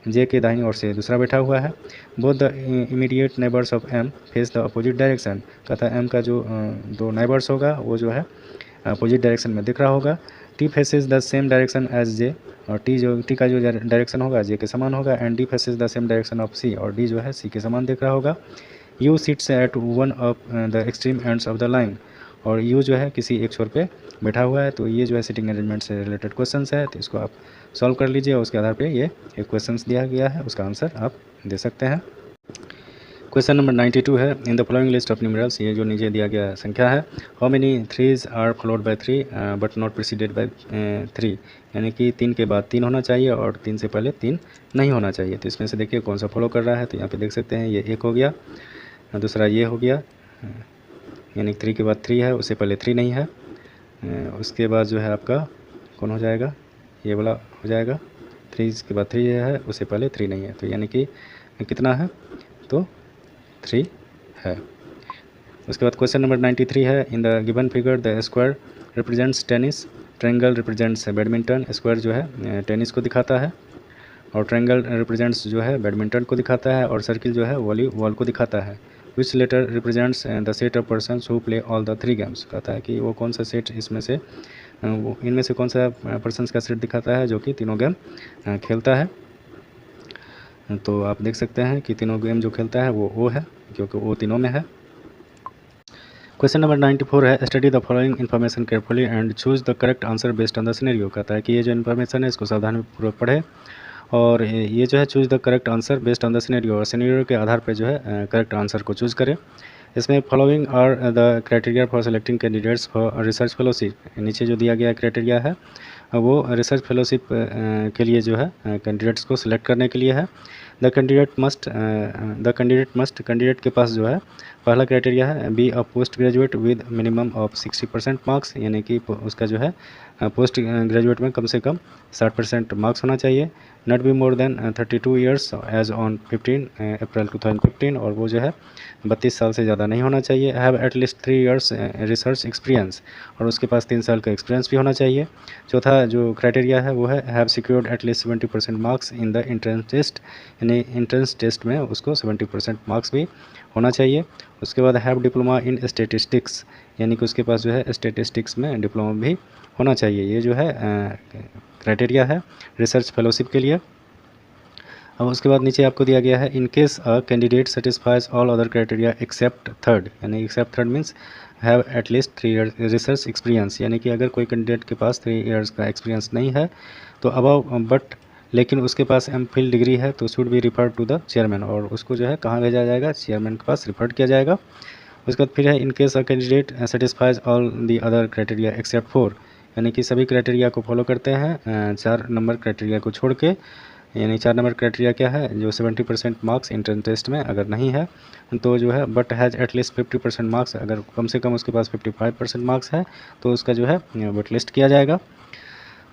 J के दाईं ओर से दूसरा बैठा हुआ है। Both the immediate neighbours of M face the opposite direction, कहता है M का जो दो नेबर्स होगा वो जो है अपोजिट डायरेक्शन में दिख रहा होगा। T faces the same direction as J, और T का जो डायरेक्शन होगा J के समान होगा। And D faces the same direction of C, और D जो है C के समान दिख रहा होगा। U seats eight one of the extreme ends of the line, और U जो है किसी एक छोर पे बैठा हुआ है। तो ये जो है सिटिंग अरेंजमेंट से रिलेटेड क्वेश्चंस है, तो इसको आप सॉल्व कर लीजिए, और उसके आधार पे ये एक क्वेश्चंस दिया गया है, उसका आंसर आप दे सकते हैं। क्वेश्चन नंबर 92 है, in the following list of numerals, ये जो नीचे दिया गया संख्या है, how many 3s are followed by 3 but not preceded by 3, यानी कि 3 के बाद 3 होना चाहिए और 3 से पहले 3 नहीं होना चाहिए। तो इसमें से देखिए कौन सा फॉलो कर रहा है, तो यहाँ पे देख सकते हैं ये 1 हो गया, दूसरा ये हो गया, यानी 3 के बाद 3 है, उससे पहले 3 नहीं है। उसके बाद जो है आपका कौन हो जाएगा, ये वाला हो जाएगा, 3 के बाद 3 है, उससे पहले 3 नहीं है, तो यानी कि कितना है, तो 3 है। उसके बाद क्वेश्चन नंबर 93 है, in the given figure the square represents tennis, triangle represents badminton. Square जो है टेनिस को दिखाता है, और ट्रायंगल रिप्रेजेंट्स जो है बैडमिंटन को दिखाता है, और सर्किल जो है वॉलीबॉल को दिखाता है। Which letter represents the set of persons who play all the 3 games, कहता है कि वो कौन सा सेट इसमें से इनमें से कौन सा पर्सन्स का सेट दिखाता है जो कि तीनों गेम खेलता है। तो आप देख सकते हैं कि तीनों गेम जो खेलता है वो है, क्योंकि वो तीनों में है। क्वेश्चन नंबर 94 है, study the following information carefully and choose the correct answer based on the scenario, कहता है कि ये जो इन्फॉर्मेशन है इसको सावधानीपूर्वक पढ़े, और ये जो है choose the correct answer based on the scenario, और सिनेरियो के आधार पर जो है करेक्ट आंसर को चूज़ करें। इसमें following are the criteria for selecting candidates for research fellowship, नीचे जो दिया गया क्राइटेरिया है वो रिसर्च फेलोशिप के लिए जो है कैंडिडेट्स को सिलेक्ट करने के लिए है। द कैंडिडेट के पास जो है पहला क्राइटेरिया है be a post graduate with minimum of 60% marks, यानी कि उसका जो है पोस्ट ग्रेजुएट में कम से कम 60% मार्क्स होना चाहिए। Not be more than 32 years age on 15 April 2015, और वो जो है 32 साल से ज़्यादा नहीं होना चाहिए। Have at least 3 years research experience, और उसके पास 3 साल का एक्सपीरियंस भी होना चाहिए। चौथा जो क्राइटेरिया है वो है have secured at least 70% marks in the entrance test, यानी एंट्रेंस टेस्ट में उसको 70% मार्क्स भी होना चाहिए। उसके बाद हैव डिप्लोमा इन स्टेटिस्टिक्स, यानी कि उसके पास जो है स्टेटिस्टिक्स में डिप्लोमा भी होना चाहिए। ये जो है क्राइटेरिया है रिसर्च फेलोशिप के लिए। अब उसके बाद नीचे आपको दिया गया है in case a candidate satisfies all other criteria except third, यानी except third means have at least 3 years research experience, यानी कि अगर कोई कैंडिडेट के पास 3 ईयर्स का एक्सपीरियंस नहीं है तो अबव बट लेकिन उसके पास एमफिल डिग्री है तो should be referred to the chairman, और उसको जो है कहाँ भेजा जाएगा, चेयरमैन के पास रिफर्ड किया जाएगा। उसके बाद फिर है in case a candidate satisfies all the other criteria except 4, यानी कि सभी क्राइटेरिया को फॉलो करते हैं 4 नंबर क्राइटेरिया को छोड़ के, यानी 4 नंबर क्राइटेरिया क्या है, जो 70% मार्क्स इंट्रेंस टेस्ट में अगर नहीं है तो जो है बट हैज़ एटलीस्ट 50% मार्क्स, अगर कम से कम उसके पास 55% मार्क्स है तो उसका जो है वेट लिस्ट किया जाएगा।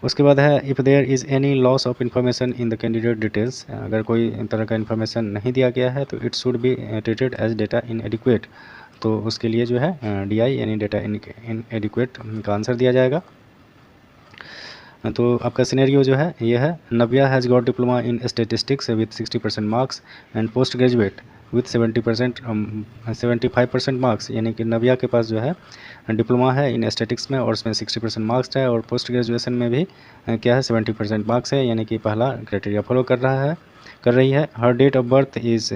उसके बाद है if there is any loss of information in the candidate details, अगर कोई तरह का इन्फॉर्मेशन नहीं दिया गया है तो it should be treated as data inadequate, तो उसके लिए जो है DI यानी डेटा इन एडिक्वेट का आंसर दिया जाएगा। तो आपका सिनेरियो जो है ये है Navya has got diploma in statistics with 60% marks and post graduate with 75% marks, यानी कि नव्या के पास जो है डिप्लोमा है इन स्टैटिक्स में और उसमें 60% मार्क्स है, और पोस्ट ग्रेजुएशन में भी क्या है 70% मार्क्स है, यानी कि पहला क्राइटेरिया फॉलो कर रही है। Her date of birth is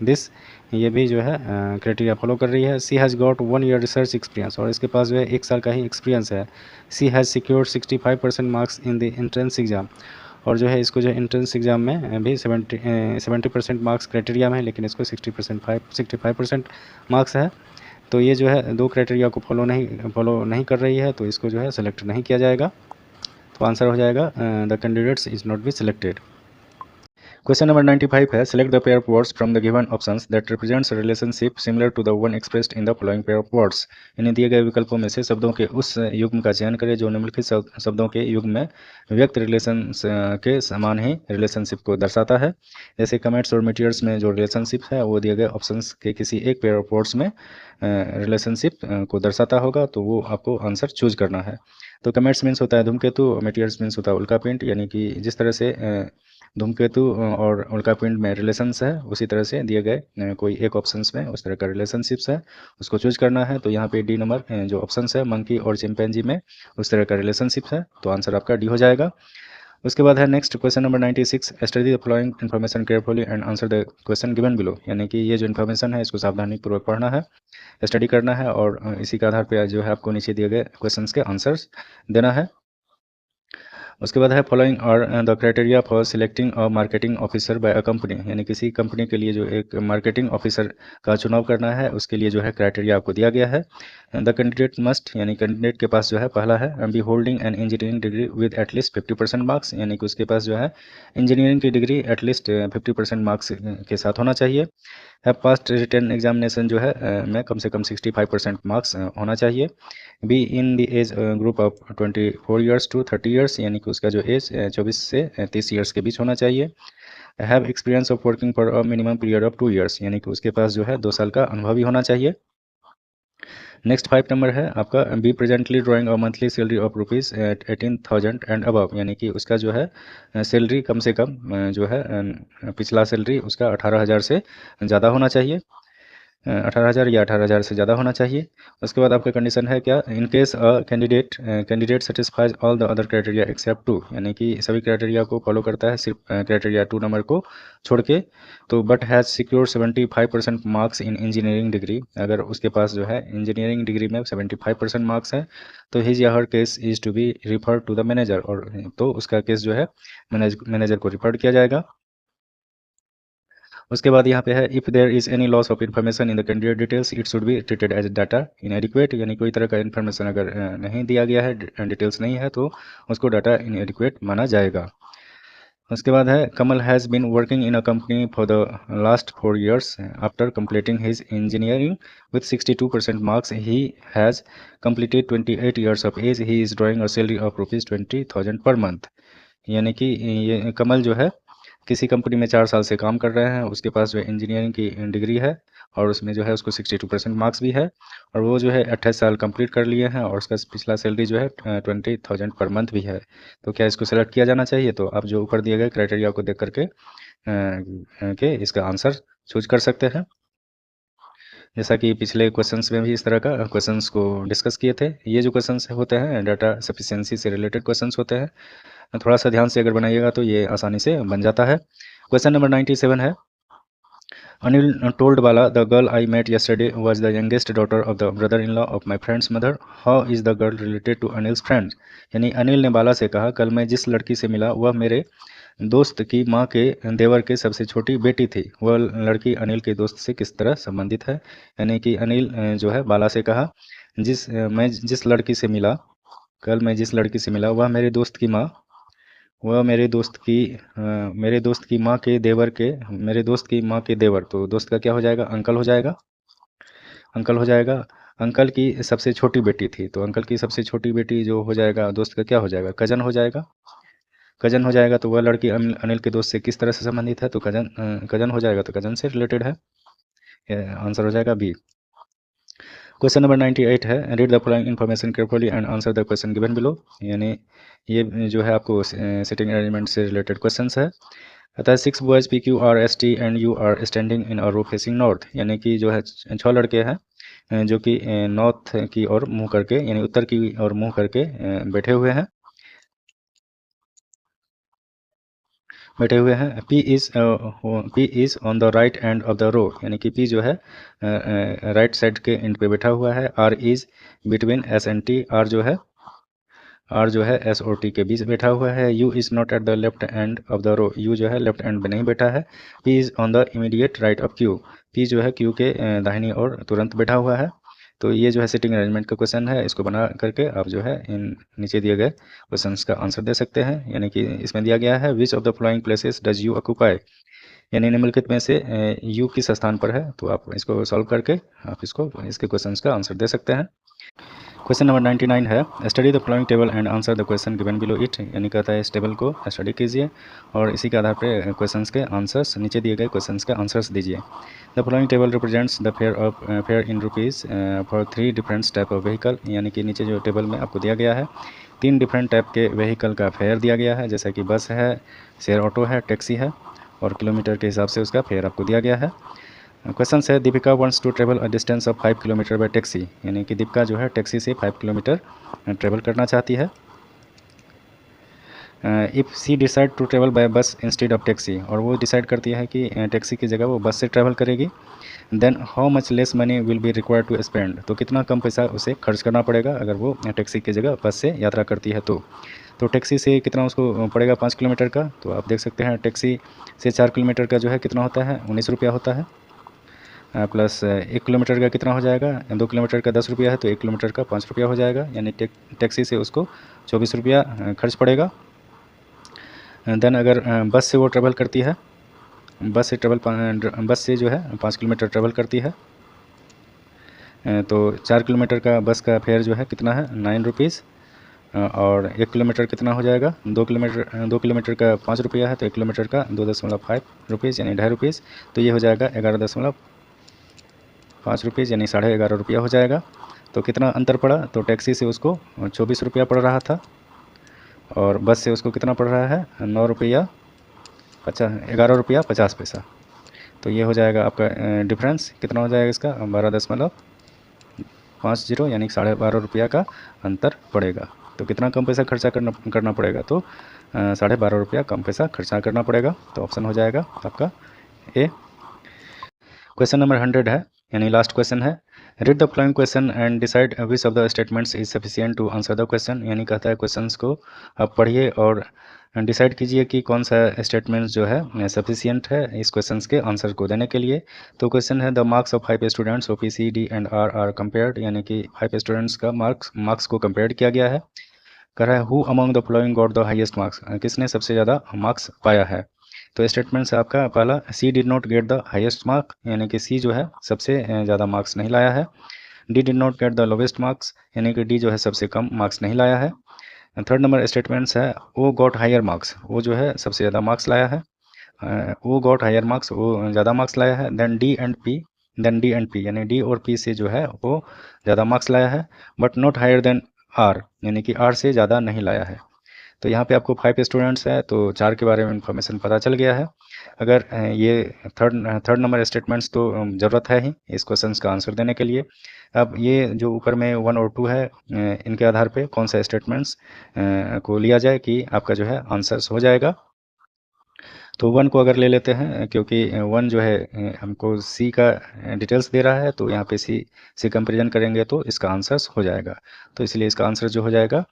this, ये भी जो है क्राइटेरिया फॉलो कर रही है। She has got 1 year research experience, और इसके पास जो है 1 साल का ही एक्सपीरियंस है। She has secured 65% marks in the entrance exam, और जो है इसको जो एंट्रेंस एग्ज़ाम में भी 70% मार्क्स क्राइटेरिया में है, लेकिन इसको 65% मार्क्स है। तो ये जो है 2 क्राइटेरिया को फॉलो नहीं कर रही है, तो इसको जो है सेलेक्ट नहीं किया जाएगा। तो आंसर हो जाएगा the candidates is not be selected. Question number 95 है select the pair of words from the given options that represents relationship similar to the one expressed in the following pair of words, यानी दिए गए विकल्पों में से शब्दों के उस युग्म का चयन करें जो निम्नलिखित शब्दों के युग्म में व्यक्त रिलेशन के समान ही रिलेशनशिप को दर्शाता है। जैसे कमेंट्स और मटीरियल्स में जो रिलेशनशिप है वो दिए गए ऑप्शंस के किसी एक पेयर ऑफ वर्ड्स में रिलेशनशिप को दर्शाता होगा, तो वो आपको आंसर चूज करना है। तो कमेंट्स मीन्स होता है धूमकेतु, मटीरियल्स मीन्स होता है उल्का पिंड, यानी कि जिस तरह से धूमकेतु और उल्का पिंड में रिलेशंस है उसी तरह से दिए गए कोई एक ऑप्शंस में उस तरह का रिलेशनशिप्स है, उसको चूज करना है। तो यहाँ पे डी नंबर जो ऑप्शंस है मंकी और चिंपैंजी में उस तरह का रिलेशनशिप है, तो आंसर आपका डी हो जाएगा। उसके बाद है next question number 96 study the following information carefully and answer the question given below, यानी कि ये जो इन्फॉर्मेशन है इसको सावधानीपूर्वक पढ़ना है, स्टडी करना है और इसी के आधार पर जो है आपको नीचे दिए गए क्वेश्चन के आंसर्स देना है। उसके बाद है following are the criteria for selecting a marketing officer by a company, यानी किसी कंपनी के लिए जो एक मार्केटिंग ऑफिसर का चुनाव करना है उसके लिए जो है क्राइटेरिया आपको दिया गया है। द कैंडिडेट मस्ट, यानी कैंडिडेट के पास जो है पहला है be holding an engineering degree with at least 50% marks, यानी कि उसके पास जो है इंजीनियरिंग की डिग्री एटलीस्ट 50% मार्क्स के साथ होना चाहिए। है पास्ट रिटन एग्जामिनेशन जो है में कम से कम 65% मार्क्स होना चाहिए। Be in the age group of 24 years to 30 years, यानी कि उसका जो एज 24 से 30 ईयर्स के बीच होना चाहिए। Have experience of working for a minimum period of 2 years, यानी कि उसके पास जो है 2 साल का अनुभव ही होना चाहिए। नेक्स्ट 5 नंबर है आपका be presently drawing a monthly salary of rupees 18,000 and above, यानी कि उसका जो है सैलरी कम से कम जो है पिछला सैलरी उसका 18,000 से ज़्यादा होना चाहिए, 18,000 या 18,000 से ज़्यादा होना चाहिए। उसके बाद आपका कंडीशन है क्या, in case candidate satisfies all the other criteria except 2, यानी कि सभी क्राइटेरिया को फॉलो करता है सिर्फ क्राइटेरिया 2 नंबर को छोड़ के, तो but has secure 75% marks in engineering degree, अगर उसके पास जो है इंजीनियरिंग डिग्री में 75% मार्क्स है तो हिज या her case is to be refer to the manager, और तो उसका केस जो है मैनेजर को रिफर किया जाएगा। उसके बाद यहाँ पे है if there is any loss of information in the candidate details it should be treated as data inadequate, यानी कोई तरह का इन्फॉर्मेशन अगर नहीं दिया गया है, डिटेल्स नहीं है, तो उसको डाटा इनएडिक्वेट माना जाएगा। उसके बाद है Kamal has been working in a company for the last 4 years after completing his engineering with 62% marks he has completed 28 years of age he is drawing a salary of rupees 20,000 per month। यानी कि ये कमल जो है किसी company में 4 साल से काम कर रहे हैं, उसके पास जो है इंजीनियरिंग की डिग्री है और उसमें जो है उसको 62% मार्क्स भी है और वो जो है 28 साल कंप्लीट कर लिए हैं और उसका पिछला सैलरी जो है 20,000 पर मंथ भी है। तो क्या इसको सेलेक्ट किया जाना चाहिए? तो आप जो ऊपर दिए गए क्राइटेरिया को देख करके के इसका आंसर चूज कर सकते हैं। जैसा कि पिछले क्वेश्चंस में भी इस तरह का क्वेश्चंस को डिस्कस किए थे। ये जो क्वेश्चंस होते हैं डाटा सफिशिएंसी से रिलेटेड क्वेश्चंस होते हैं। थोड़ा सा ध्यान से अगर बनाइएगा तो ये आसानी से बन जाता है। क्वेश्चन नंबर 97 है Anil told Bala, the girl I met yesterday was the youngest daughter of the brother-in-law of my friend's mother. How is the girl related to Anil's friend? यानी अनिल ने बाला से कहा कल मैं जिस लड़की से मिला वह मेरे दोस्त की माँ के देवर के सबसे छोटी बेटी थी। वह लड़की अनिल के दोस्त से किस तरह संबंधित है? यानी कि अनिल जो है बाला से कहा मैं जिस लड़की से मिला कल मैं जिस लड़की से मिला वह मेरे दोस्त की माँ मेरे दोस्त की माँ के देवर के मेरे दोस्त की माँ के देवर, तो दोस्त का क्या हो जाएगा? अंकल हो जाएगा। अंकल हो जाएगा। अंकल की सबसे छोटी बेटी थी, तो अंकल की सबसे छोटी बेटी जो हो जाएगा दोस्त का क्या हो जाएगा? कजन हो जाएगा। कजन हो जाएगा तो वह लड़की अनिल के दोस्त से किस तरह से संबंधित है? तो कजन हो जाएगा, तो कजन से रिलेटेड है। आंसर हो जाएगा बी। क्वेश्चन नंबर 98 है read the following information carefully and answer the question given below. यानी ये जो है आपको सिटिंग अरेंजमेंट से रिलेटेड क्वेश्चंस है। अतः 6 boys PQRST and U are standing in a row facing north, यानी कि जो है 6 लड़के हैं जो कि नॉर्थ की ओर मुंह करके यानी उत्तर की ओर मुंह करके बैठे हुए हैं। P is on the right end of the row, यानी कि P जो है राइट साइड के एंड पे बैठा हुआ है। R is between S and T, R जो है S और T के बीच बैठा हुआ है। U is not at the left end of the row, U जो है लेफ्ट एंड पे नहीं बैठा है। P is on the immediate right of Q, P जो है Q के दाहिनी ओर तुरंत बैठा हुआ है। तो ये जो है सिटिंग अरेंजमेंट का क्वेश्चन है, इसको बना करके आप जो है इन नीचे दिए गए क्वेश्चंस का आंसर दे सकते हैं। यानी कि इसमें दिया गया है which of the following places does you occupy, यानी निम्नलिखित में से यू किस स्थान पर है। तो आप इसको सॉल्व करके आप इसके क्वेश्चंस का आंसर दे सकते हैं। क्वेश्चन नंबर 99 है study the following table and answer the question given below it, यानी कहता है इस टेबल को स्टडी कीजिए और इसी के आधार पर क्वेश्चंस के आंसर्स नीचे दिए गए क्वेश्चंस के आंसर्स दीजिए। The following table represents the fair in rupees for 3 different type of vehicle, यानी कि नीचे जो टेबल में आपको दिया गया है 3 डिफरेंट टाइप के व्हीकल का फेयर दिया गया है, जैसा कि बस है, शेयर ऑटो है, टैक्सी है और किलोमीटर के हिसाब से उसका फेयर आपको दिया गया है। क्वेश्चन है Deepika wants to travel a distance of 5 kilometre by taxi, यानी कि दीपिका जो है टैक्सी से 5 किलोमीटर ट्रेवल करना चाहती है। If she decide to travel by bus instead of taxi, और वो डिसाइड करती है कि टैक्सी की जगह वो बस से ट्रैवल करेगी, then how much less money will be required to spend, तो कितना कम पैसा उसे खर्च करना पड़ेगा अगर वो टैक्सी की जगह बस से यात्रा करती है। तो टैक्सी से कितना उसको पड़ेगा 5 किलोमीटर का, तो आप देख सकते हैं टैक्सी से 4 किलोमीटर का जो है कितना होता है 19 रुपया होता है, प्लस 1 किलोमीटर का कितना हो जाएगा 2 किलोमीटर का 10 रुपया है, तो 1 किलोमीटर का 5 रुपया हो जाएगा, यानी टैक्सी से उसको 24 रुपया खर्च पड़ेगा। देन अगर बस से वो ट्रेवल करती है, बस से जो है 5 किलोमीटर ट्रेवल करती है, तो 4 किलोमीटर का बस का फेयर जो है कितना है 9 रुपीज़, और 1 किलोमीटर कितना हो जाएगा 2 किलोमीटर का 5 रुपया है, तो 1 किलोमीटर का 2.5 रुपीज़ यानी 2.5 रुपीज़, तो ये हो जाएगा 11.5 रुपीज़ यानी 11.5 रुपया हो जाएगा। तो कितना अंतर पड़ा, तो टैक्सी से उसको 24 रुपया पड़ रहा था और बस से उसको कितना पड़ रहा है 11 रुपया 50 पैसा। तो ये हो जाएगा आपका डिफरेंस कितना हो जाएगा इसका 12.50 यानी 12.5 रुपया का अंतर पड़ेगा। तो कितना कम पैसा खर्चा करना पड़ेगा, तो 12.5 रुपया कम पैसा खर्चा करना पड़ेगा। तो ऑप्शन हो जाएगा आपका ए। क्वेश्चन नंबर 100 है यानी लास्ट क्वेश्चन है read the following question and decide which of the statements is sufficient to answer the question, यानी कहता है क्वेश्चंस को आप पढ़िए और डिसाइड कीजिए कि कौन सा स्टेटमेंट जो है सफिशियंट है इस क्वेश्चन के आंसर को देने के लिए। तो क्वेश्चन है the marks of 5 students O P C D and R are compared, यानी कि 5 स्टूडेंट्स का मार्क्स को कंपेयर किया गया है। कह रहा है who among the following got the highest marks, किसने सबसे ज़्यादा मार्क्स पाया है। तो स्टेटमेंट से आपका पहला she did not get the highest mark, यानी कि सी जो है सबसे ज़्यादा मार्क्स नहीं लाया है। D did not get the lowest marks, यानी कि डी जो है सबसे कम मार्क्स नहीं लाया है। थर्ड नंबर स्टेटमेंट्स है ओ गॉट हायर मार्क्स, वो जो है सबसे ज़्यादा मार्क्स लाया है। ओ गॉट हायर मार्क्स, वो ज़्यादा मार्क्स लाया है। देन डी एंड पी, यानी डी और पी से जो है वो ज़्यादा मार्क्स लाया है, but not higher than R, यानी कि आर से ज़्यादा नहीं लाया है। तो यहाँ पे आपको 5 स्टूडेंट्स है तो 4 के बारे में इंफॉर्मेशन पता चल गया है। अगर ये थर्ड नंबर स्टेटमेंट्स तो ज़रूरत है ही इस क्वेश्चन का आंसर देने के लिए। अब ये जो ऊपर में 1 और 2 है, इनके आधार पे कौन सा स्टेटमेंट्स को लिया जाए कि आपका जो है आंसर्स हो जाएगा। तो 1 को अगर ले लेते हैं, क्योंकि 1 जो है हमको सी का डिटेल्स दे रहा है, तो यहाँ पे सी कंपेरिजन करेंगे तो इसका आंसर्स हो जाएगा। तो इसलिए इसका आंसर जो हो जाएगा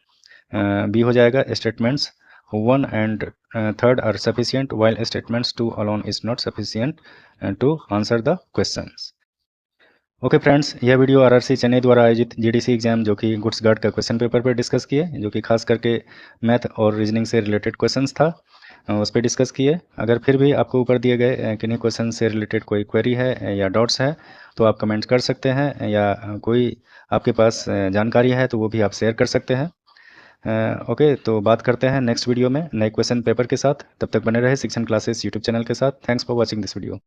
बी हो जाएगा। Statements 1 and 3 are sufficient while statements 2 alone is not sufficient to answer the questions. Okay friends, यह वीडियो आरआरसी चेन्नई द्वारा आयोजित जीडीसी एग्जाम जो कि गुड्स गार्ड का क्वेश्चन पेपर पर डिस्कस किए, जो कि खास करके मैथ और रीजनिंग से रिलेटेड क्वेश्चंस था, उस पर डिस्कस किए। अगर फिर भी आपको ऊपर दिए गए किन्हीं क्वेश्चन से रिलेटेड कोई क्वेरी है या डाउट्स है तो आप कमेंट कर सकते हैं, या कोई आपके पास जानकारी है तो वो भी आप शेयर कर सकते हैं। ओके, तो बात करते हैं नेक्स्ट वीडियो में नए क्वेश्चन पेपर के साथ। तब तक बने रहे शिक्षण क्लासेस यूट्यूब चैनल के साथ। Thanks for watching this video.